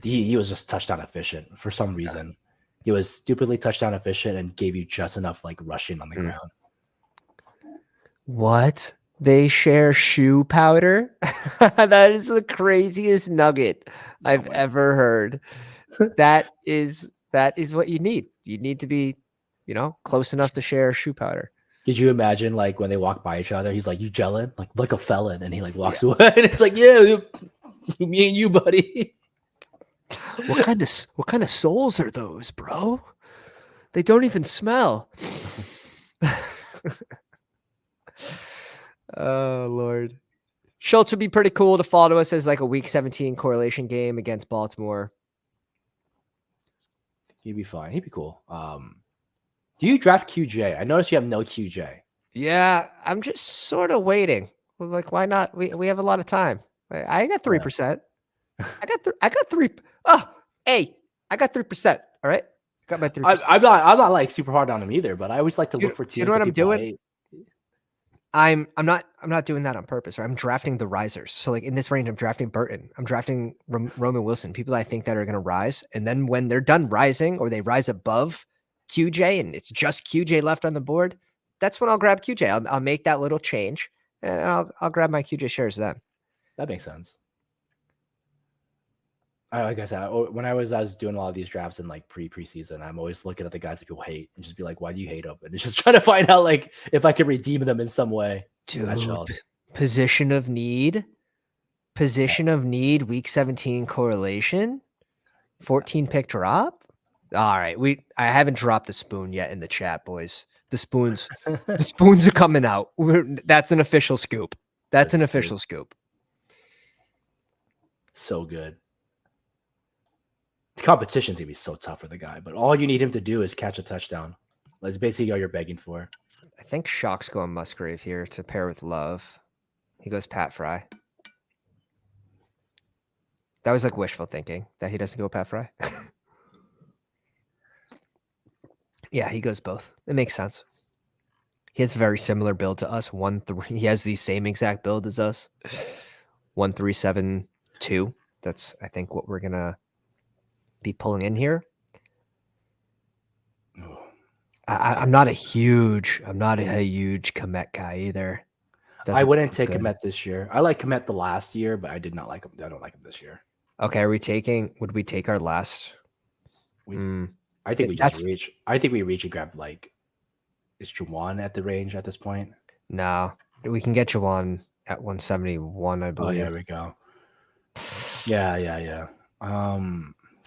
He was just touchdown efficient for some reason. He was stupidly touchdown efficient and gave you just enough like rushing on the ground. What? They share shoe powder? That is the craziest nugget I've ever heard. That is what you need. You need to be, close enough to share shoe powder. Could you imagine like when they walk by each other, he's like, "You gelling? Like a felon," and he like walks away, and it's like, "Yeah, me and you, buddy." What kind of soles are those, bro? They don't even smell. Oh Lord. Schultz would be pretty cool to follow us as like a week 17 correlation game against Baltimore. He'd be fine. He'd be cool. Do you draft QJ? I noticed you have no QJ. Yeah, I'm just sort of waiting. Like, why not? We have a lot of time. I got 3%. I got 3. Oh, hey, I got 3%. All right. Got my 3%. I'm not like super hard on him either, but I always like to look for teams. You know what I'm doing? I'm not doing that on purpose. Right? I'm drafting the risers. So like in this range, I'm drafting Burton. I'm drafting Roman Wilson, people I think that are going to rise. And then when they're done rising or they rise above QJ and it's just QJ left on the board, that's when I'll grab QJ. I'll make that little change and I'll grab my QJ shares then. That makes sense. Like I said, when I was doing a lot of these drafts in like preseason, I'm always looking at the guys that people hate and just be like, why do you hate them? And just trying to find out like if I can redeem them in some way. Dude, position of need, week 17 correlation, 14 pick drop. All right, I haven't dropped the spoon yet in the chat, boys. The spoons are coming out. That's an official scoop. That's an official scoop. So good. The competition's gonna be so tough for the guy, but all you need him to do is catch a touchdown. That's basically all you're begging for. I think Shock's going Musgrave here to pair with Love. He goes Pat Fry. That was like wishful thinking that he doesn't go Pat Fry. Yeah, he goes both. It makes sense. He has a very similar build to us. 1-3. He has the same exact build as us. 1-3-7-2. That's I think what we're gonna be pulling in here. I'm not a huge Komet guy either. I wouldn't take Komet this year. I like Komet the last year, but I did not like him. I don't like him this year. Okay, would we take our last? I think we just reach. I think we reach and grab like, is Juwan at the range at this point? No, we can get Juwan at 171, I believe. Oh, yeah, there we go. Yeah.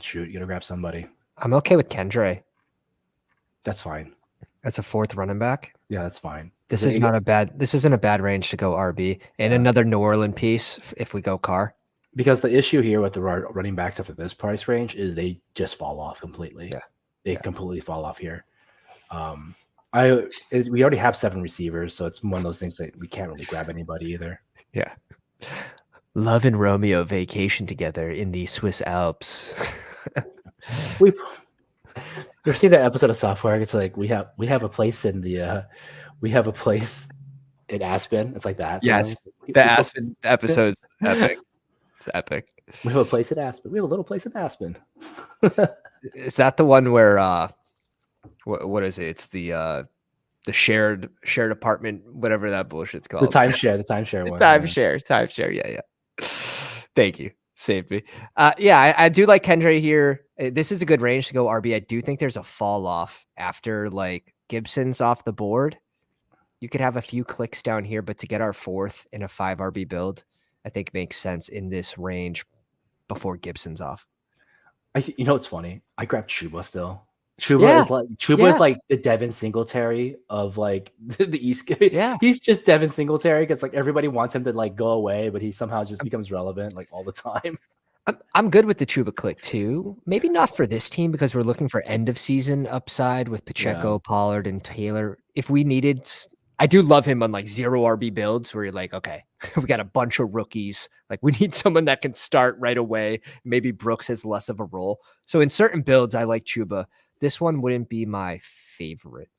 Shoot, you gotta grab somebody. I'm okay with Kendre. That's fine. That's a 4th running back. Yeah, that's fine. This isn't a bad range to go RB and another New Orleans piece if we go Carr. Because the issue here with the running backs after this price range is they just fall off completely. Yeah. They completely fall off here. We already have 7 receivers, so it's one of those things that we can't really grab anybody either. Yeah. Love and Romeo vacation together in the Swiss Alps. You've seen that episode of Software? It's like we have a place in Aspen. It's like that. Yes, the Aspen episode's epic. It's epic. We have a place in Aspen. We have a little place in Aspen. Is that the one where what is it? It's the shared apartment, whatever that bullshit's called. The timeshare one. Timeshare. Yeah. Thank you. Saved me. I do like Kendre here. This is a good range to go RB. I do think there's a fall off after like Gibson's off the board. You could have a few clicks down here, but to get our 4th in a 5 RB build, I think makes sense in this range before Gibson's off. You know what's funny? I grabbed Chuba still. Chuba is like the Devin Singletary of like the East. Yeah. He's just Devin Singletary because like everybody wants him to like go away, but he somehow just becomes relevant like all the time. I'm good with the Chuba click too. Maybe not for this team because we're looking for end of season upside with Pacheco, Pollard, and Taylor. If we needed, I do love him on like 0 RB builds where you're like, okay, we got a bunch of rookies. Like we need someone that can start right away. Maybe Brooks has less of a role. So in certain builds, I like Chuba. This one wouldn't be my favorite.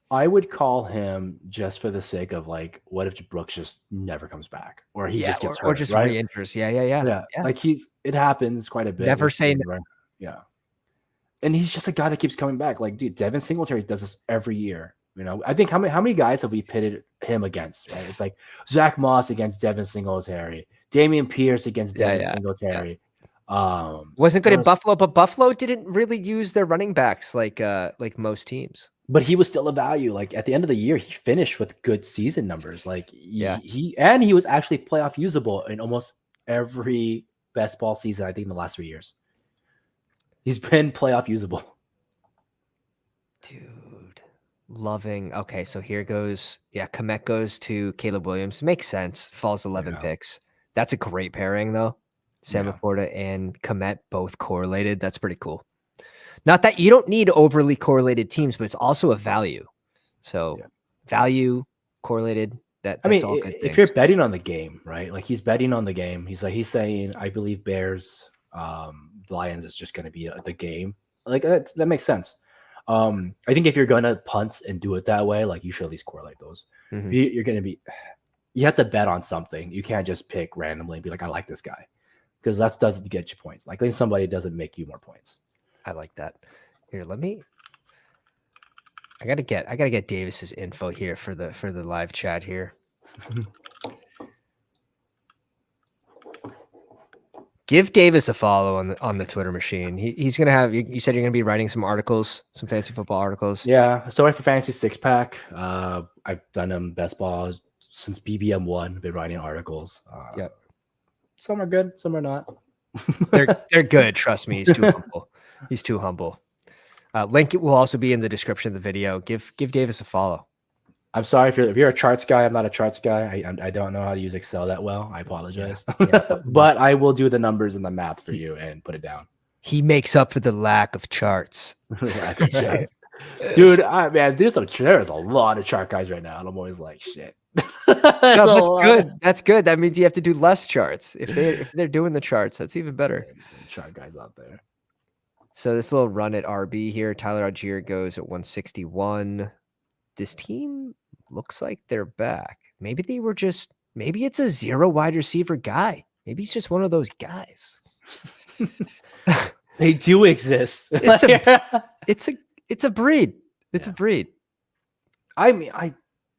I would call him just for the sake of like, what if Brooks just never comes back, or he just gets hurt, or just right? re-injures. Yeah. Like it happens quite a bit. Never say no. Right? Yeah, and he's just a guy that keeps coming back. Like, dude, Devin Singletary does this every year. You know, I think how many guys have we pitted him against? Right? It's like Zach Moss against Devin Singletary, Damian Pierce against Devin Singletary. Wasn't good in Buffalo, but Buffalo didn't really use their running backs like most teams. But he was still a value. Like at the end of the year, he finished with good season numbers. Like he was actually playoff usable in almost every best ball season. I think in the last 3 years, he's been playoff usable. Dude, loving. Okay, so here goes. Yeah, Komet goes to Caleb Williams. Makes sense. Falls 11 picks. That's a great pairing though. Sam Laporta and Komet both correlated. That's pretty cool. Not that you don't need overly correlated teams, but it's also a value. So value correlated. That's all good if you're betting on the game, right? Like he's betting on the game. He's saying, I believe Bears, Lions is just going to be the game. Like that makes sense. I think if you're going to punt and do it that way, like you should at least correlate those. Mm-hmm. You have to bet on something. You can't just pick randomly and be like, I like this guy, because that doesn't get you points. Like somebody doesn't make you more points. I like that. Here, I gotta get Davis's info here for the live chat here. Give Davis a follow on the Twitter machine. He's gonna have. You said you're gonna be writing some articles, some fantasy football articles. Yeah, story for Fantasy Six Pack. I've done them best ball since BBM1. Been writing articles. Yep. Some are good, some are not. They're good. Trust me. He's too humble. He's too humble. Link will also be in the description of the video. Give Davis a follow. I'm sorry if you're a charts guy. I'm not a charts guy. I don't know how to use Excel that well. I apologize. But I will do the numbers and the math for you and put it down. He makes up for the lack of charts. Dude, man, there's a lot of chart guys right now, and I'm always like, shit. That's good. That's good. That means you have to do less charts. If they're doing the charts, that's even better. Chart guys out there. So this little run at RB here, Tyler Algier goes at 161. This team looks like they're back. Maybe it's a 0 wide receiver guy. Maybe he's just one of those guys. They do exist. It's a breed. It's a breed. I mean, I'm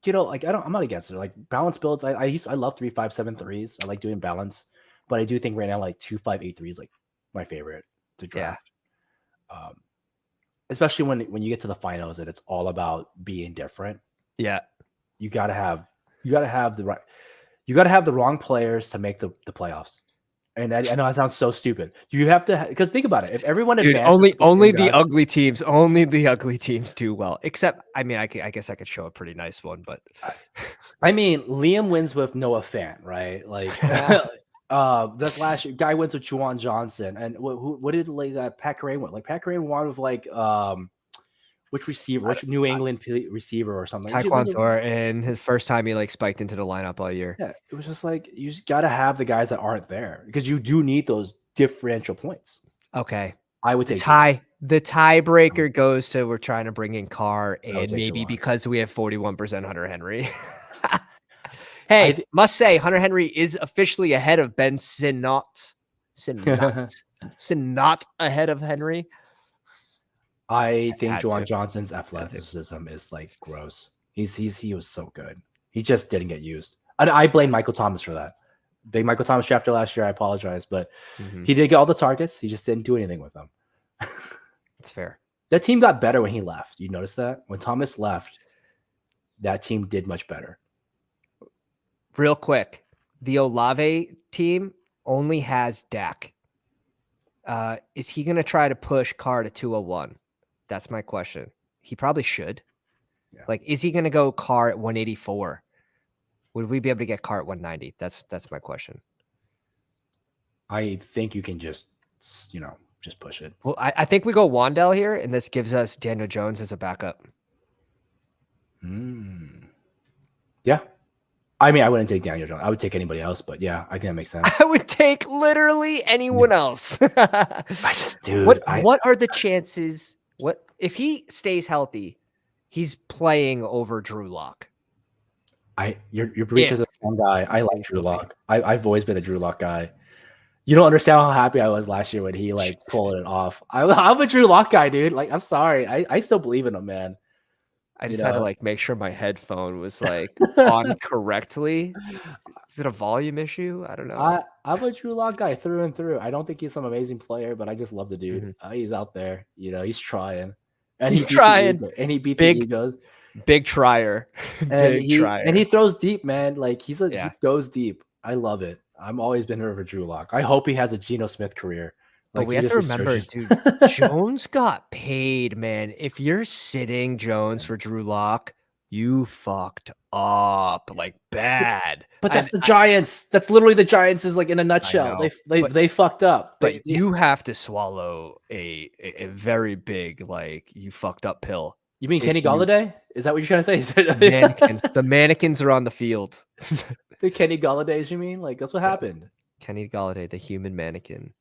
not against it. Like balance builds. I love 3-5-7-3s. I like doing balance, but I do think right now like 2-5-8-3 is like my favorite to draft. Especially when you get to the finals and it's all about being different. Yeah. You gotta have the wrong players to make the playoffs. And I know that sounds so stupid. You have to, because think about it. If everyone only the ugly teams do well. Except, I mean, I guess I could show a pretty nice one, but I mean, Liam wins with Noah Fant, right? Like, that's last year. Guy wins with Juwan Johnson, and what did Pat Kerrane win? Like Pat Kerrane won with like which receiver? Which New England receiver or something? Tyquan Thornton, his first time he like spiked into the lineup all year. Yeah, it was just like you just got to have the guys that aren't there because you do need those differential points. Okay, I would take the tiebreaker goes to we're trying to bring in Carr, and maybe because we have 41% Hunter Henry. Hey, must say Hunter Henry is officially ahead of Ben Sinnott. Sinnott ahead of Henry. I think Juwan Johnson's athleticism is like gross. He was so good. He just didn't get used. And I blame Michael Thomas for that. Big Michael Thomas drafted last year. I apologize, but he did get all the targets. He just didn't do anything with them. It's fair. That team got better when he left. You notice that? When Thomas left, that team did much better. Real quick, the Olave team only has Dak. Is he going to try to push Carr to 201? That's my question. He probably should. Yeah. Like, is he going to go Carr at 184? Would we be able to get Carr at 190? That's my question. I think you can just push it. Well, I think we go Wandell here, and this gives us Daniel Jones as a backup. Yeah. I mean, I wouldn't take Daniel Jones. I would take anybody else, but yeah, I think that makes sense. I would take literally anyone else. Dude, what are the chances? What if he stays healthy? He's playing over Drew Lock. Your breach is a fun guy. I like Drew Lock. I've always been a Drew Lock guy. You don't understand how happy I was last year when he like pulled it off. I'm a Drew Lock guy, dude. Like, I'm sorry. I still believe in him, man. I just had to like make sure my headphone was like on correctly. Is it a volume issue? I don't know. I'm a Drew Lock guy through and through. I don't think he's some amazing player, but I just love the dude. He's out there. He's trying. And he's trying. And he beat the egos. Big trier. And he throws deep, man. Like he goes deep. I love it. I'm always been here for Drew Lock. I hope he has a Geno Smith career. But we have to remember, dude, Jones got paid, man. If you're sitting Jones for Drew Lock, you fucked up like bad. But that's the Giants. That's literally the Giants is like in a nutshell. They fucked up. But you have to swallow a very big like you fucked up pill. You mean Kenny Golladay? Is that what you're trying to say? The mannequins are on the field. The Kenny Galladays, you mean? Like that's what happened. Kenny Golladay, the human mannequin.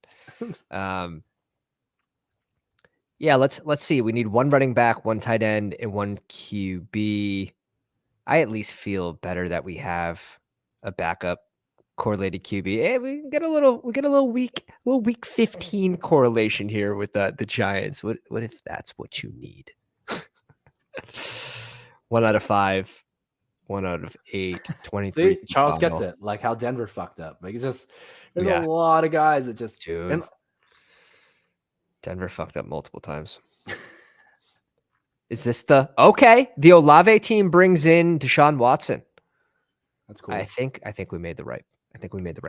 Yeah, let's see. We need one running back, one tight end, and one QB. I at least feel better that we have a backup correlated QB. Hey, we get a little week 15 correlation here with the Giants. What if that's what you need? 1 out of 5. 1 out of 8, 23. See, Charles gets it. Like how Denver fucked up. Like it's just there's a lot of guys that just Denver fucked up multiple times. Is this the Olave team brings in Deshaun Watson? That's cool. I think we made the right.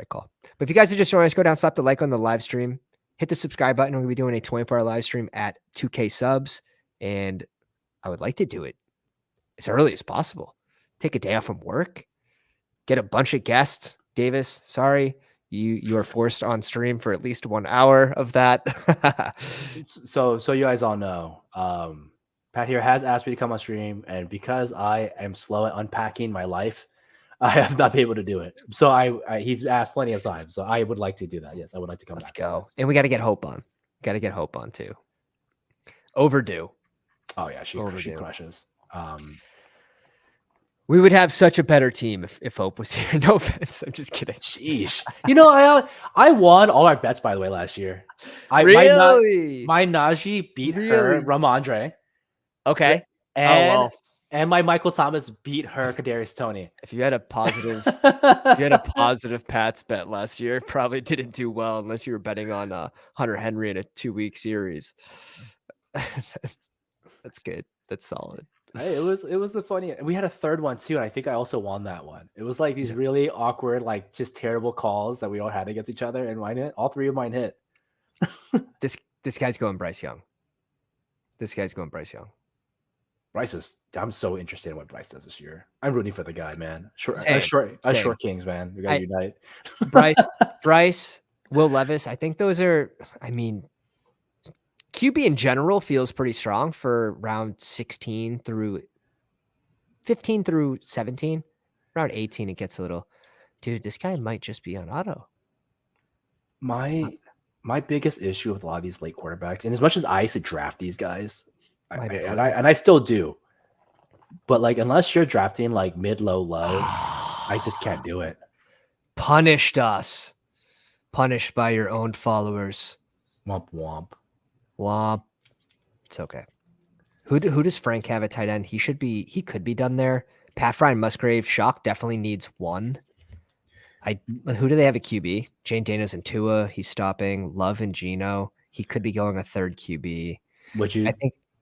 Call. But if you guys are just joining us, go down, slap the like on the live stream, hit the subscribe button. We're gonna be doing a 24-hour live stream at 2K subs, and I would like to do it as early as possible. Take a day off from work, get a bunch of guests. Davis, sorry, you are forced on stream for at least 1 hour of that. So you guys all know, Pat here has asked me to come on stream, and because I am slow at unpacking my life, I have not been able to do it. So he's asked plenty of times. So I would like to do that. Yes, I would like to come. Let's go, and we got to get Hope on. Got to get Hope on too. Overdue. Oh yeah, she crushes. We would have such a better team if Hope was here. No offense. I'm just kidding. Sheesh. I won all our bets, by the way, last year. Really? My Najee beat her Ramondre. Okay. And my Michael Thomas beat her Kadarius Toney. If you had a positive Pats bet last year, probably didn't do well unless you were betting on Hunter Henry in a 2-week series. That's good. That's solid. It was the funny. We had a third one too, and I think I also won that one. It was like these really awkward, like just terrible calls that we all had against each other, and mine hit. All 3 of mine hit. This guy's going Bryce Young. I'm so interested in what Bryce does this year. I'm rooting for the guy, man. Short Kings, man. We gotta unite. Bryce, Will Levis. I think those are. I mean, QB in general feels pretty strong for round 16 through 15 through 17. Round 18, it gets a little. Dude, this guy might just be on auto. My biggest issue with a lot of these late quarterbacks, and as much as I used to draft these guys, and I still do, but like unless you're drafting like mid, low, I just can't do it. Punished us. Punished by your own followers. Womp womp. Womp. It's okay. Who does Frank have at tight end? He could be done there. Pat Fry and Musgrave. Shock definitely needs one. Who do they have at QB? Jane Daniels and Tua. He's stopping. Love and Geno. He could be going a third QB. Would you?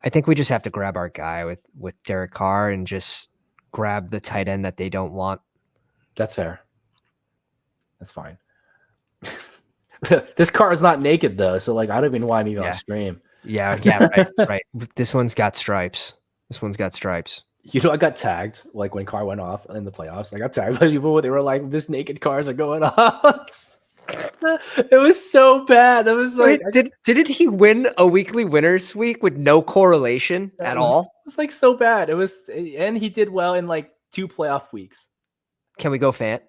I think we just have to grab our guy with Derek Carr and just grab the tight end that they don't want. That's fair. That's fine. This car is not naked though, so like I don't even know why I'm even on stream. Yeah, right. This one's got stripes. You know, I got tagged like when Carr went off in the playoffs. I got tagged by people when they were like, "This naked cars are going off." It was so bad. It was like, Wait, didn't he win a weekly winners week with no correlation at all? It was like so bad. It was, and he did well in like 2 playoff weeks. Can we go Fant?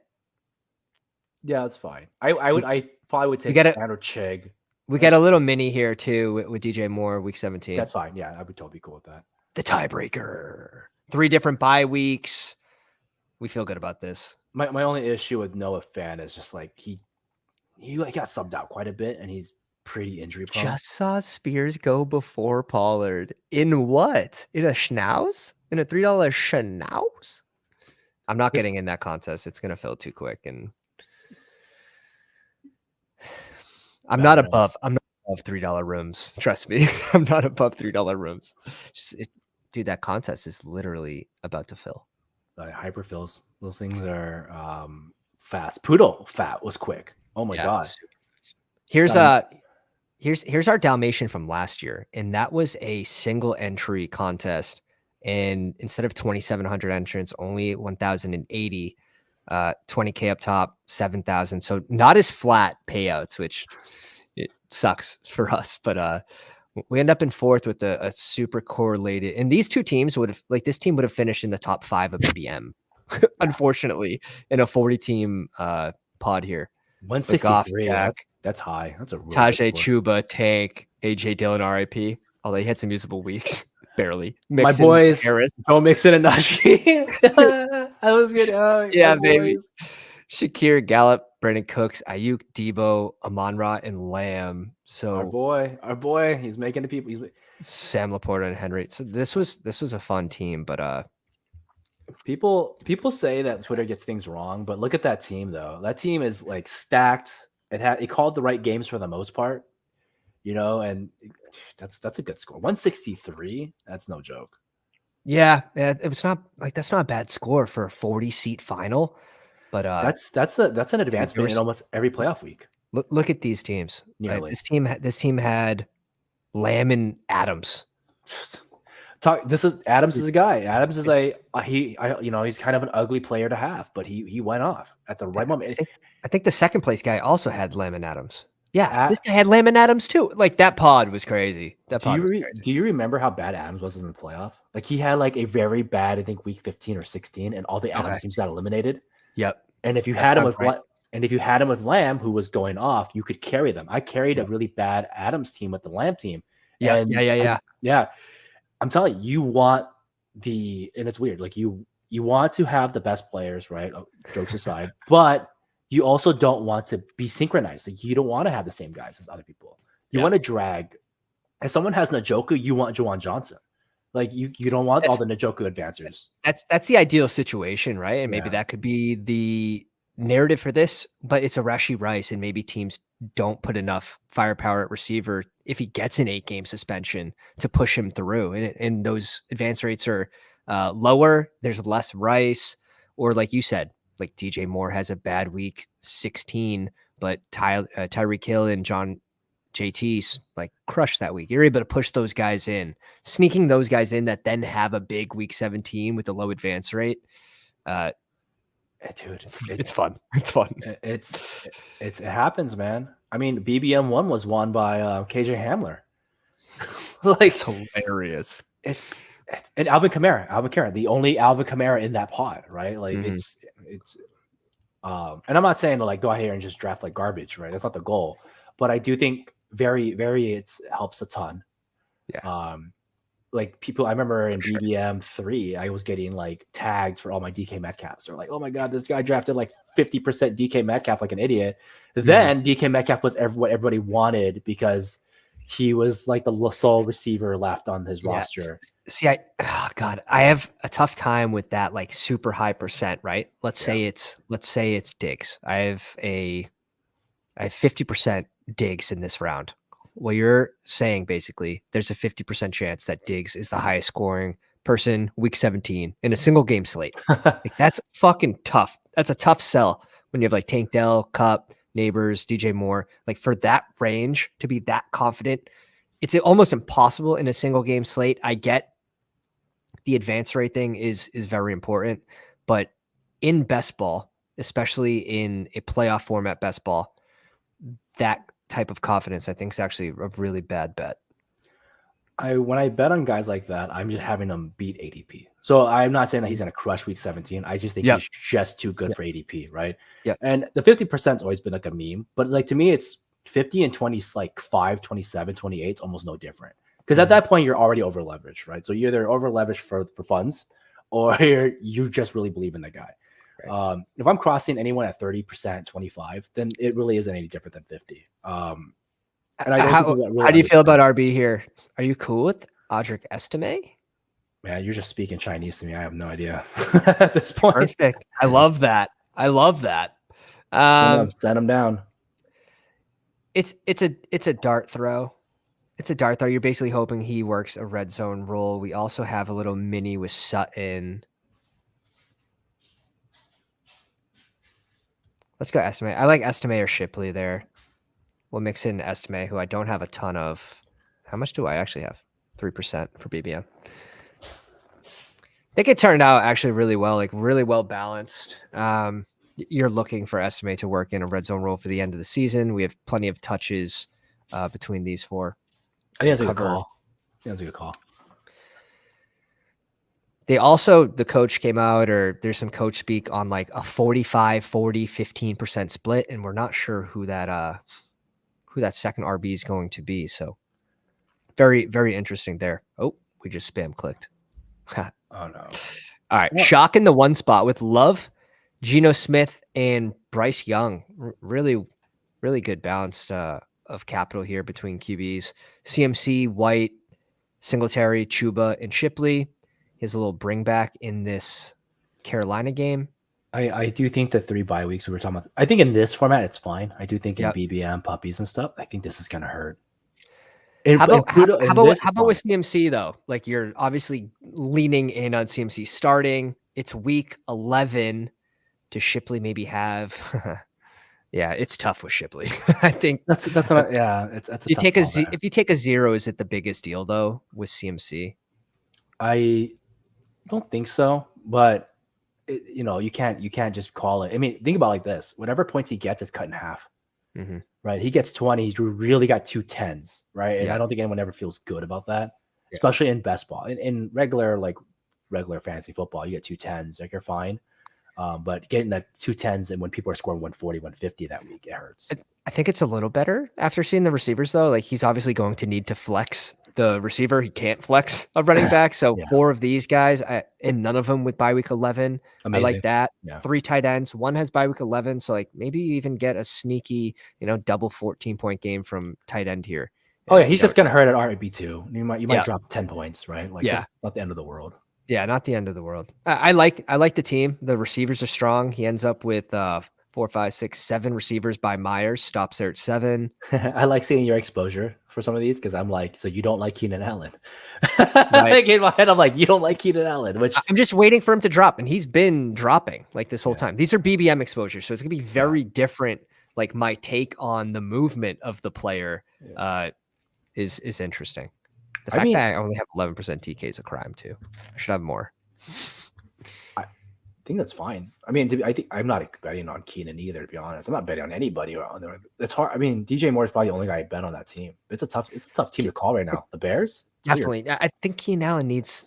Yeah, that's fine. I probably would take Fant or Chig. We got a little mini here too with DJ Moore, week 17. That's fine. Yeah, I would totally be cool with that. The tiebreaker. 3 different bye weeks. We feel good about this. My only issue with Noah Fant is just like he got subbed out quite a bit, and he's pretty injury prone. Just saw Spears go before Pollard. In what? In a schnauz? In a $3 schnauz? I'm not getting in that contest. It's gonna fill too quick, and I'm not above $3 rooms. Trust me. I'm not above $3 rooms. Dude, that contest is literally about to fill. Hyperfills. Those things are fast. Poodle fat was quick. Oh my god. Here's our Dalmatian from last year, and that was a single entry contest. And instead of 2,700 entrants, only 1,080, 20K up top, 7,000. So not as flat payouts, which it sucks for us. But we end up in 4th with a super correlated. And these two teams would have, like, this team would have finished in the top 5 of BBM, unfortunately, in a 40-team pod here. 163. That's high. That's a really Tajay Chuba, Tank, AJ Dillon, RIP. Although he had some usable weeks, barely. My boys, don't mix it and Najee. I was good. Yeah, baby. Shakir, Gallup, Brandon Cooks, Ayuk, Debo, Amon-Ra, and Lamb. So our boy, he's making the people. Sam Laporta and Henry. So this was a fun team, but people say that Twitter gets things wrong, but look at that team though. That team is like stacked. It called the right games for the most part, you know, and that's a good score. 163. That's no joke. Yeah, it was not like that's not a bad score for a 40-seat final, but that's an advancement in almost every playoff week. Look at these teams. This team had Lamb and Adams. Adams is a guy. Adams is he's kind of an ugly player to have, but he went off at the right moment. I think the second place guy also had Lamb and Adams. Yeah, this guy had Lamb and Adams too. Like that pod was crazy. Do you remember how bad Adams was in the playoff? Like he had like a very bad, I think week 15 or 16, and all the Adams teams got eliminated. Yep. And if you had him with Lamb, who was going off, you could carry them. I carried a really bad Adams team with the Lamb team. Yeah. I'm telling you, you want and it's weird. Like you want to have the best players, right? Jokes aside, but you also don't want to be synchronized. Like you don't want to have the same guys as other people. You want to drag. If someone has Njoku, you want Juwan Johnson. Like you don't want all the Njoku advancers. That's the ideal situation, right? And maybe that could be the narrative for this, but it's a Rashee Rice, and maybe teams don't put enough firepower at receiver if he gets an 8-game suspension to push him through. And those advance rates are lower. There's less Rice, or like you said, like DJ Moore has a bad week 16, but Tyreek Hill and John JT's like crushed that week. You're able to push those guys in, sneaking those guys in that then have a big week 17 with a low advance rate. Dude, it's fun. It's fun. It happens, man. I mean, BBM 1 was won by KJ Hamler. Like, it's hilarious. It's and Alvin Kamara, the only Alvin Kamara in that pod, right? Like it's and I'm not saying to like go out here and just draft like garbage, right? That's not the goal. But I do think it helps a ton. Yeah. Like people, I remember in BBM 3, I was getting like tagged for all my DK Metcalfs. They're like, oh my God, this guy drafted like 50% DK Metcalf like an idiot. Then DK Metcalf was what everybody wanted because he was like the sole receiver left on his roster. See, I have a tough time with that like super high percent, right? Let's say it's Diggs. I have 50% Diggs in this round. Well, you're saying basically there's a 50% chance that Diggs is the highest scoring person week 17 in a single game slate. Like that's fucking tough. That's a tough sell when you have like Tank Dell, Cup, Neighbors, DJ Moore. Like for that range to be that confident, it's almost impossible in a single game slate. I get the advance rate thing is very important, but in best ball, especially in a playoff format best ball, that type of confidence I think is actually a really bad bet. When I bet on guys like that, I'm just having them beat ADP. So I'm not saying that he's going to crush week 17. I just think he's just too good for ADP, right? Yeah. And the 50%'s always been like a meme, but like to me, it's 50 and 20 is like 5, 27, 28. It's almost no different. Because at that point, you're already over leveraged, right? So you're either over leveraged for funds or you just really believe in the guy. Right. If I'm crossing anyone at 30%, 25, then it really isn't any different than 50. And I how do you feel about RB here? Are you cool with Audric Estime? Man, you're just speaking Chinese to me. I have no idea at this point. Perfect. I love that. I love that. Send them down. It's a dart throw. It's a dart throw. You're basically hoping he works a red zone role. We also have a little mini with Sutton. Let's go Estime. I like Estime or Shipley there. We'll mix in Estime, who I don't have a ton of. How much do I actually have? 3% for BBM. I think it turned out actually really well, like really well balanced. You're looking for Estime to work in a red zone role for the end of the season. We have plenty of touches between these four. I think that's a good call. That's a good call. They also, the coach came out, or there's some coach speak on like a 45, 40, 15% split, and we're not sure who that second RB is going to be. So very, very interesting there. Oh, we just spam clicked. Oh no. All right. Shock in the one spot with Love, Geno Smith, and Bryce Young. Really, really good balance of capital here between QBs. CMC, White, Singletary, Chuba, and Shipley. He has a little bring back in this Carolina game. I do think the 3 bye weeks we were talking about, I think in this format, it's fine. I do think in BBM, puppies and stuff, I think this is going to hurt. How about with CMC though? Like you're obviously leaning in on CMC starting. It's week 11. Does Shipley maybe have? Yeah, it's tough with Shipley. I think that's not. Yeah, it's if you take a 0, is it the biggest deal though with CMC? I don't think so, but you can't just call it. I mean, think about it like this: whatever points he gets is cut in half. Mm-hmm. Right? He gets 20. He's really got 2 10s, right? And I don't think anyone ever feels good about that, especially in best ball. In regular fantasy football, you get 2 10s, like you're fine. But getting that 2 10s and when people are scoring 140, 150 that week, it hurts. I think it's a little better after seeing the receivers though. Like he's obviously going to need to flex the receiver. He can't flex a running back. So 4 of these guys, and none of them with bye week 11. Amazing. I like that. 3 tight ends. 1 has bye week 11. So like maybe you even get a sneaky, double 14-point game from tight end here. Oh yeah, he's just gonna hurt at RB too. You might drop 10 points, right? Like that's not the end of the world. Yeah, not the end of the world. I like the team. The receivers are strong. He ends up with 4, 5, 6, 7 receivers by Myers. Stops there at 7. I like seeing your exposure for some of these because I'm like, so you don't like Keenan Allen. Right. In my head, I'm like, you don't like Keenan Allen. Which I'm just waiting for him to drop, and he's been dropping like this whole time. These are BBM exposures, so it's gonna be very different. Like my take on the movement of the player is interesting. The fact that I only have 11% TK is a crime too. I should have more. I think that's fine. I mean, I think I'm not betting on Keenan either, to be honest. I'm not betting on anybody around there. It's hard. I mean, DJ Moore is probably the only guy I bet on that team. It's a tough team to call right now. The Bears? Definitely. Weird. I think Keenan Allen needs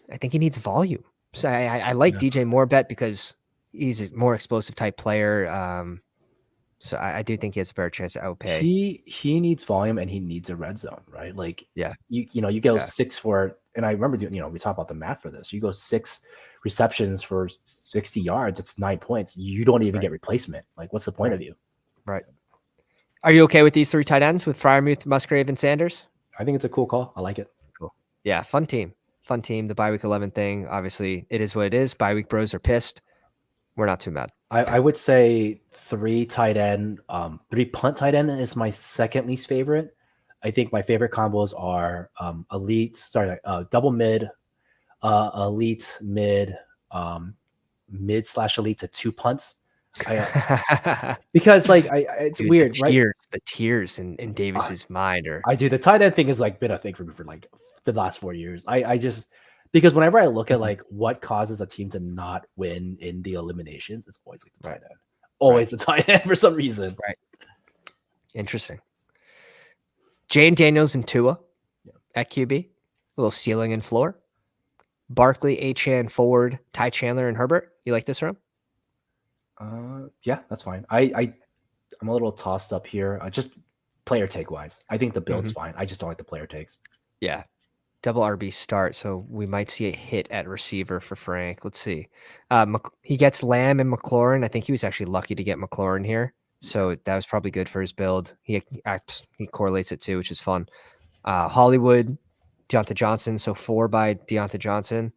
volume. So I like DJ Moore bet because he's a more explosive type player. So I do think he has a better chance to outpay. He needs volume and he needs a red zone, right? Like you go 6 for, and I remember doing, we talked about the math for this. You go 6 receptions for 60 yards, it's 9 points. You don't even get replacement. Like, what's the point of you? Right. Are you okay with these 3 tight ends with Freiermuth, Musgrave, and Sanders? I think it's a cool call. I like it. Cool. Yeah, fun team. The bye week 11 thing. Obviously, it is what it is. Bye week bros are pissed. We're not too mad. I would say 3 tight end, 3 punt tight end is my second least favorite. I think my favorite combos are double mid, elite mid, mid/elite to 2 punts. Because like it's Dude, weird, right? the tears in Davis's mind are I do. The tight end thing has like been a thing for me for like the last 4 years. I just because whenever I look at like what causes a team to not win in the eliminations, it's always like the tight end. Always the tight end for some reason. Right. Interesting. Jane Daniels and Tua at QB. A little ceiling and floor. Barkley, Achane, Ford, Ty Chandler, and Herbert. You like this room? Yeah, that's fine. I'm a little tossed up here. Just player take wise. I think the build's fine. I just don't like the player takes. Yeah. Double RB start, so we might see a hit at receiver for Frank. Let's see. He gets Lamb and McLaurin. I think he was actually lucky to get McLaurin here, so that was probably good for his build. He correlates it too, which is fun. Hollywood, Deontay Johnson, so 4 by Deontay Johnson.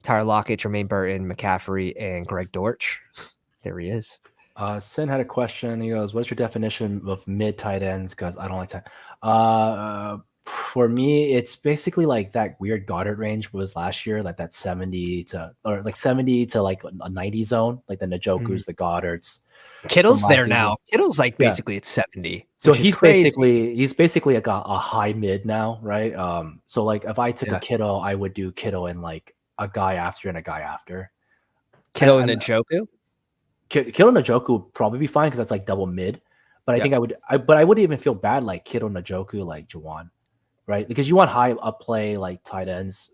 Tyler Lockett, Jermaine Burton, McCaffrey, and Greg Dortch. There he is. Sin had a question. He goes, "What's your definition of mid tight ends?" Because I don't like tight. For me, it's basically like that weird Goddard range was last year, like that 70 to like a 90 zone, like the Njokus, the Goddards. Kittle's there now. Kittle's like basically it's 70. So he's basically like a high mid now, right? So like if I took a Kittle, I would do Kittle and like a guy after and a guy after. Kittle and Njoku? Kittle and Njoku would probably be fine because that's like double mid. But I think I wouldn't even feel bad like Kittle, Njoku, like Juwan, right? Because you want high up play like tight ends.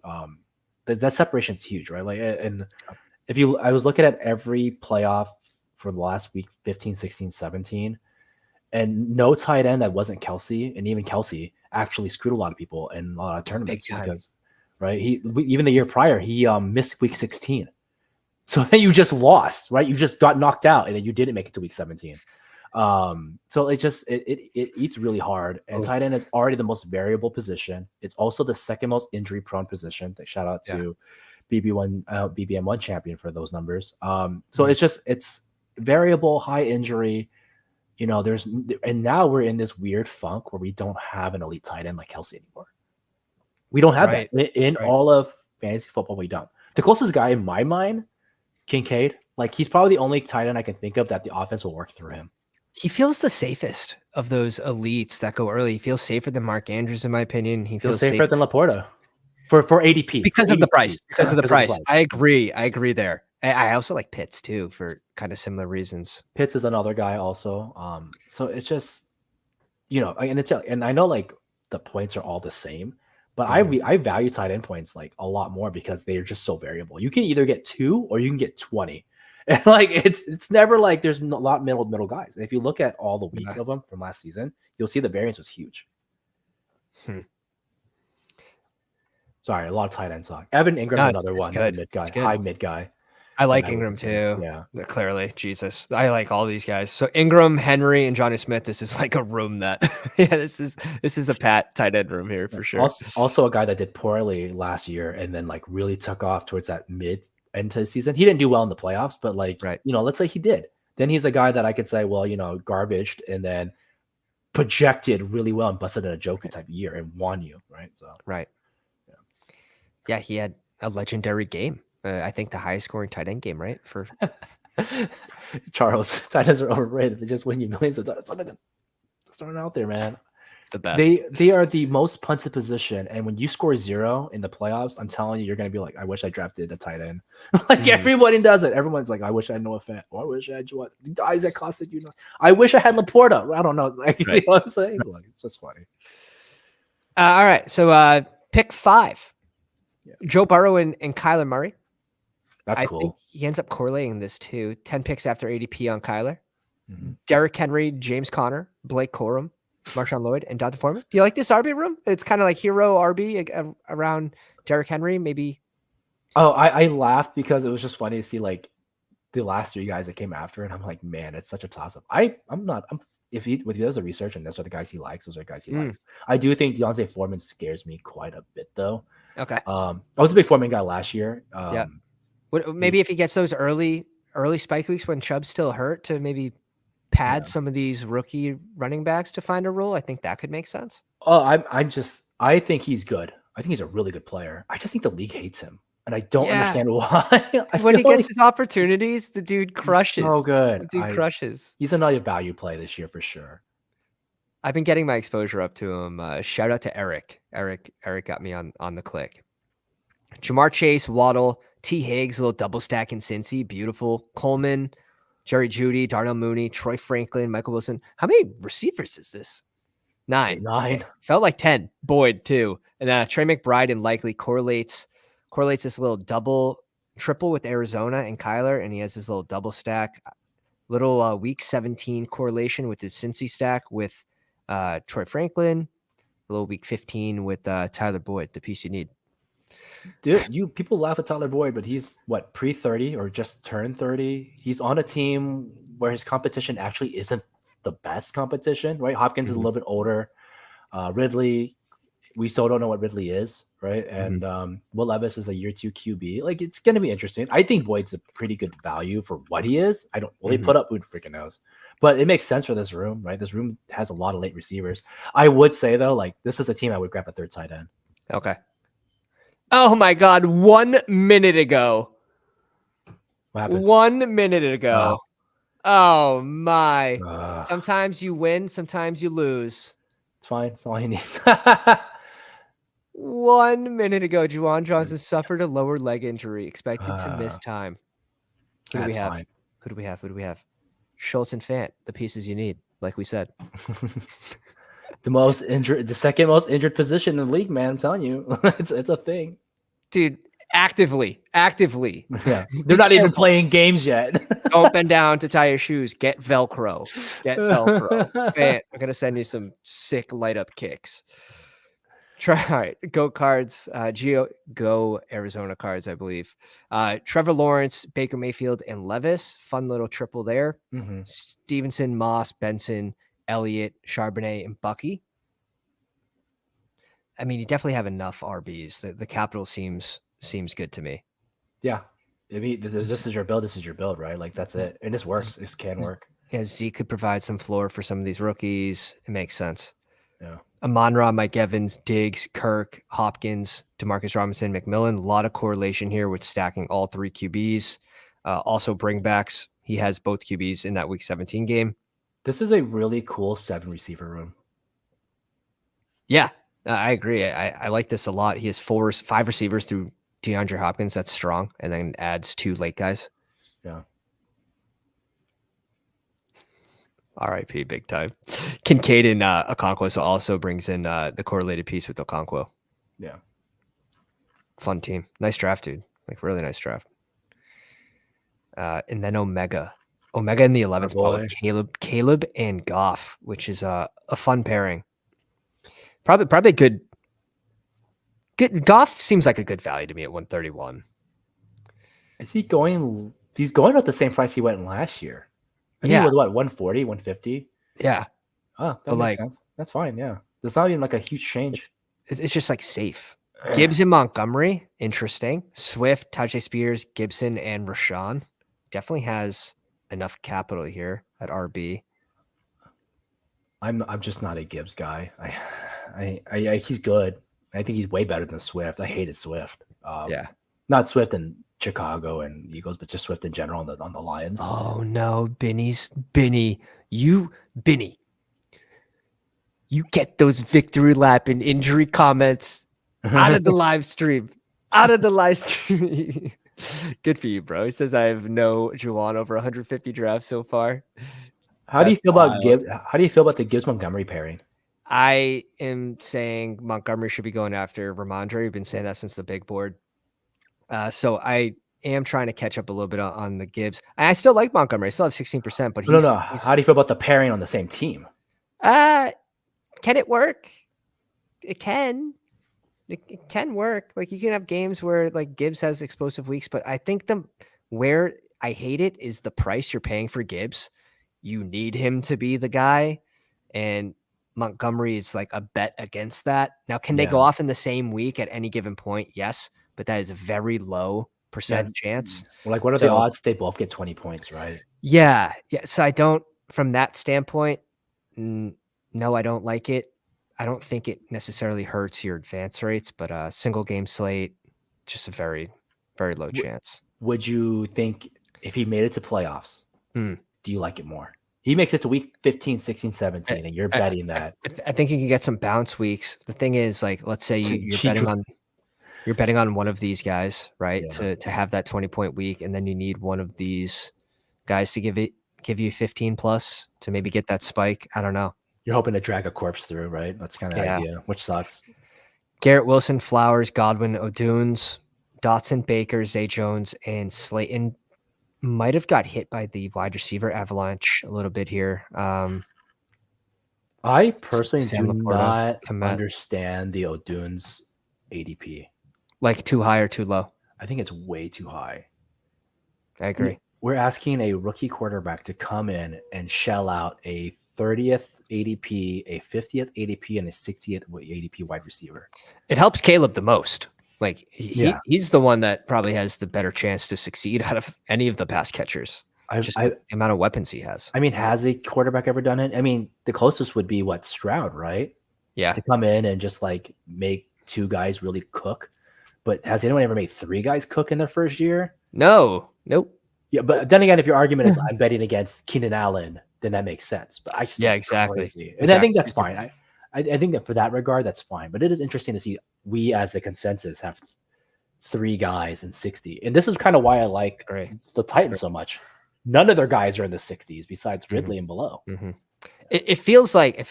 That separation is huge, right? Like, and I was looking at every playoff for the last week, 15, 16, 17, and no tight end that wasn't Kelsey, and even Kelsey actually screwed a lot of people in a lot of tournaments because, right? Even the year prior, he missed week 16. So then you just lost, right? You just got knocked out, and then you didn't make it to week 17. So it eats really hard, and tight end is already the most variable position. It's also the second most injury prone position. Shout out to BBM1 champion for those numbers. So it's variable, high injury. You know, and now we're in this weird funk where we don't have an elite tight end like Kelsey anymore. We don't have that in all of fantasy football. We don't. The closest guy in my mind, Kincaid, like he's probably the only tight end I can think of that the offense will work through him. He feels the safest of those elites that go early. He feels safer than Mark Andrews, in my opinion. He feels safer than Laporta for ADP because of the price. Because of the price. I agree there. I also like Pitts too for kind of similar reasons. Pitts is another guy also. So it's just, you know, and I know like the points are all the same, but I value tight end points like a lot more because they're just so variable. You can either get 2 or you can get 20. And like it's never like there's a lot middle guys. And if you look at all the weeks of them from last season, you'll see the variance was huge. Sorry, a lot of tight end talk. Evan Ingram's another one. Mid guy, high mid guy. I like Ingram too. Yeah, clearly, Jesus, I like all these guys. So Ingram, Henry, and Johnny Smith. This is like a room that, this is a Pat tight end room here for sure. Also, a guy that did poorly last year and then like really took off towards that mid end to the season. He didn't do well in the playoffs, but like you know, let's say he did. Then he's a guy that I could say, well, you know, garbaged and then projected really well and busted in a Njoku type year and won you, right? So yeah, he had a legendary game. I think the highest scoring tight end game, right? For Charles, tight ends are overrated. They just win you millions of dollars. Starting out there, man. It's the best. They are the most punted position, and when you score 0 in the playoffs, I'm telling you, you're gonna be like, I wish I drafted a tight end. Like everybody does it. Everyone's like, I wish I had Noah Fant. Or I wish I had what Isaac costed you. I wish I had Laporta. I don't know. Like, you know what I'm saying? Like, it's just funny. All right, so pick 5. Joe Burrow and Kyler Murray. That's cool. Think he ends up correlating this too. 10 picks after ADP on Kyler. Derrick Henry, James Conner, Blake Corum, Marshawn Lloyd, and Dante Foreman. Do you like this RB room? It's kind of like hero RB around Derrick Henry, maybe. Oh, I laughed because it was just funny to see like the last 3 guys that came after, and I'm like, man, it's such a toss up. If he does the research and those are the guys he likes, those are the guys he likes. I do think Dante Foreman scares me quite a bit though. Okay. I was a big Foreman guy last year. Maybe if he gets those early spike weeks when Chubb's still hurt to maybe pad some of these rookie running backs to find a role, I think that could make sense. Oh, I think he's good. I think he's a really good player. I just think the league hates him. and I don't understand why. When he gets his opportunities, the dude crushes. So good. The dude crushes. He's another value play this year for sure. I've been getting my exposure up to him. Shout out to Eric. Eric got me on the click. Jamar Chase, Waddle, T. Higgs, a little double stack in Cincy. Beautiful. Coleman, Jerry Jeudy, Darnell Mooney, Troy Franklin, Michael Wilson. How many receivers is this? 9. Felt like 10. Boyd, too. And then Trey McBride and likely correlates this little triple with Arizona and Kyler, and he has this little double stack. Little week 17 correlation with his Cincy stack with Troy Franklin. A little week 15 with Tyler Boyd, the piece you need. Dude, people laugh at Tyler Boyd, but he's what, pre-30 or just turned 30? He's on a team where his competition actually isn't the best competition, right? Hopkins is a little bit older. Ridley, we still don't know what Ridley is, right? And Will Levis is a year 2 QB. Like, it's going to be interesting. I think Boyd's a pretty good value for what he is. I don't really put up, who freaking knows? But it makes sense for this room, right? This room has a lot of late receivers. I would say, though, like, this is a team I would grab a third tight end. Okay. Oh, my God. 1 minute ago. What happened? 1 minute ago. Oh, my. Sometimes you win. Sometimes you lose. It's fine. That's all you need. 1 minute ago, Juwan Johnson suffered a lower leg injury, expected to miss time. Who do we have? Who do we have? Schultz and Fant, the pieces you need, like we said. The second most injured position in the league, man. I'm telling you, it's a thing, dude. Actively. Yeah, they're not even playing games yet. Don't bend down to tie your shoes. Get Velcro. Fant, I'm gonna send you some sick light up kicks. All right, go Cards. Go Arizona Cards, I believe. Trevor Lawrence, Baker Mayfield, and Levis. Fun little triple there. Stevenson, Moss, Benson, Elliott, Charbonnet, and Bucky. I mean, you definitely have enough RBs. The capital seems good to me. Yeah. I mean, this is your build. This is your build, right? Like, that's it. And this works. This can work. Yeah, Zeke could provide some floor for some of these rookies. It makes sense. Yeah. Amon-Ra, Mike Evans, Diggs, Kirk, Hopkins, Demarcus Robinson, McMillan. A lot of correlation here with stacking all 3 QBs. Also bringbacks. He has both QBs in that Week 17 game. This is a really cool 7 receiver room. Yeah, I agree. I like this a lot. He has 5 receivers through DeAndre Hopkins. That's strong. And then adds 2 late guys. Yeah. RIP big time. Kincaid and Okonkwo also brings in the correlated piece with Okonkwo. Yeah. Fun team. Nice draft, dude. Like, really nice draft. And then Omega in the 11th spot with Caleb and Goff, which is a fun pairing. Probably good. Goff seems like a good value to me at 131. Is he going? He's going at the same price he went last year. I think it was what, 140, 150? Yeah. Oh, that makes sense. That's fine. Yeah. There's not even like a huge change. It's just like safe. Gibbs and Montgomery, interesting. Swift, Tajay Spears, Gibson, and Rashawn. Definitely has enough capital here at RB. I'm just not a Gibbs guy. He's good. I think he's way better than Swift. I hated Swift. Not Swift in Chicago and Eagles, but just Swift in general on the Lions. Oh no, Benny, you get those victory lap and injury comments out of the live stream. Good for you, bro. He says I have no Juwan over 150 drafts so far. How do you feel about Gibbs? How do you feel about the Gibbs Montgomery pairing? I am saying Montgomery should be going after Ramondre. We've been saying that since the big board. So I am trying to catch up a little bit on the Gibbs. I still like Montgomery. I still have 16%, but no. How do you feel about the pairing on the same team? Can it work? It can. It can work. Like, you can have games where like Gibbs has explosive weeks, but I think where I hate it is the price you're paying for Gibbs. You need him to be the guy, and Montgomery is like a bet against that. Now, can they go off in the same week at any given point? Yes, but that is a very low percent chance. Well, like, what are the odds they both get 20 points, right? Yeah. So I don't, from that standpoint, no, I don't like it. I don't think it necessarily hurts your advance rates, but single game slate, just a very Very low chance. Would you think if he made it to playoffs, do you like it more? He makes it to week 15, 16, 17, and you're betting that. I think he can get some bounce weeks. The thing is, like, let's say you're betting on one of these guys, right? Yeah. To have that 20-point week, and then you need one of these guys to give you 15 plus to maybe get that spike. I don't know. You're hoping to drag a corpse through, right? That's kind of the idea, which sucks. Garrett Wilson, Flowers, Godwin, O'Dunes, Dotson, Baker, Zay Jones, and Slayton might have got hit by the wide receiver avalanche a little bit here. I personally Sam do Laporta, not understand the O'Dunes ADP. Like too high or too low? I think it's way too high. I agree. We're asking a rookie quarterback to come in and shell out a 30th ADP, a 50th ADP, and a 60th ADP wide receiver. It helps Caleb the most. Like he's the one that probably has the better chance to succeed out of any of the pass catchers. Just the amount of weapons he has. I mean, has a quarterback ever done it? I mean, the closest would be Stroud, right? Yeah. To come in and just like make two guys really cook. But has anyone ever made three guys cook in their first year? No. Nope. Yeah, but then again, if your argument is I'm betting against Keenan Allen, then that makes sense. But I just think it's crazy. And I think that's fine. I think that for that regard, that's fine. But it is interesting to see we as the consensus have three guys in 60. And this is kind of why I like the Titans so much. None of their guys are in the 60s besides Ridley and below. It feels like a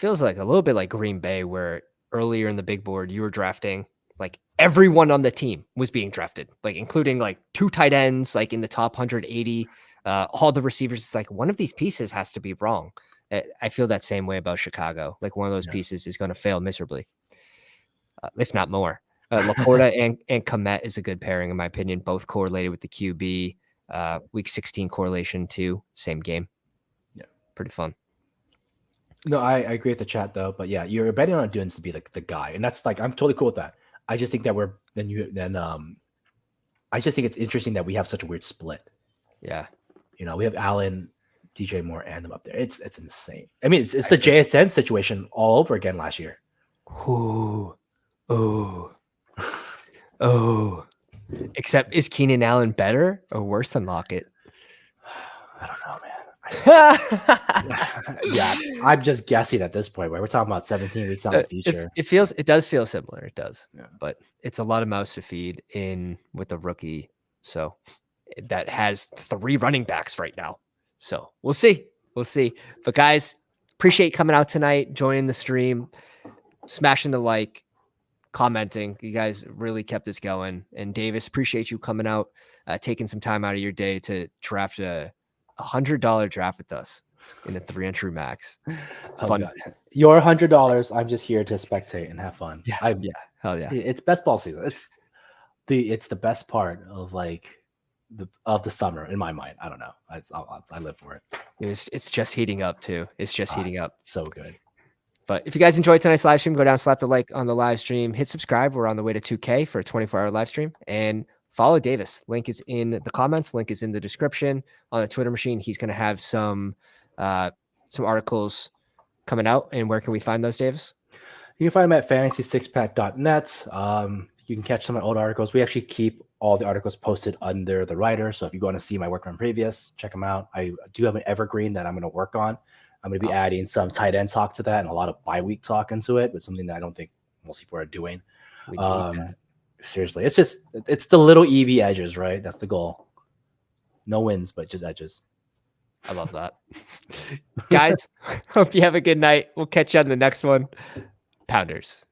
little bit like Green Bay, where earlier in the big board you were drafting like everyone on the team was being drafted, like including like 2 tight ends, like in the top 180, all the receivers. It's like one of ththese pieces has to be wrong. I feel that same way about Chicago. Like one of those pieces is going to fail miserably, if not more. Laporta and Komet is a good pairing, in my opinion. Both correlated with the QB. Week 16 correlation too. Same game. Yeah, pretty fun. No, I agree with the chat though. But yeah, you're betting on Dunes to be like the guy, and that's like I'm totally cool with that. I just think that I just think it's interesting that we have such a weird split. Yeah, we have Allen, DJ Moore, and them up there. It's insane. I mean, it's the JSN situation all over again last year. Oh. Except, is Keenan Allen better or worse than Lockett? I don't know, man. Yeah, I'm just guessing at this point. Where we're talking about 17 weeks out in the future. It does feel similar. It does, but it's a lot of mouths to feed in with a rookie. So that has 3 running backs right now. So we'll see. But guys, appreciate coming out tonight, joining the stream, smashing the like, commenting. You guys really kept this going. And Davis, appreciate you coming out, taking some time out of your day to draft a $100 draft with us in a 3-entry max. Fun. Your $100. I'm just here to spectate and have fun. Yeah, hell yeah. It's Bestball season. It's the best part of the summer in my mind. I don't know. I live for it. It's just heating up too. It's just heating up. So good. But if you guys enjoyed tonight's live stream, go down, slap the like on the live stream, hit subscribe. We're on the way to 2K for a 24-hour live stream, and follow Davis. Link is in the comments. Link is in the description on the Twitter machine. He's going to have some articles coming out. And where can we find those, Davis? You can find them at fantasysixpack.net. You can catch some of my old articles. We actually keep all the articles posted under the writer. So if you want to see my work from previous, check them out. I do have an evergreen that I'm going to work on. I'm going to be adding some tight end talk to that and a lot of bye-week talk into it, but something that I don't think most people are doing. Seriously, it's the little EV edges, right? That's the goal. No wins, but just edges. I love that. Guys, hope you have a good night. We'll catch you on the next one. Pounders.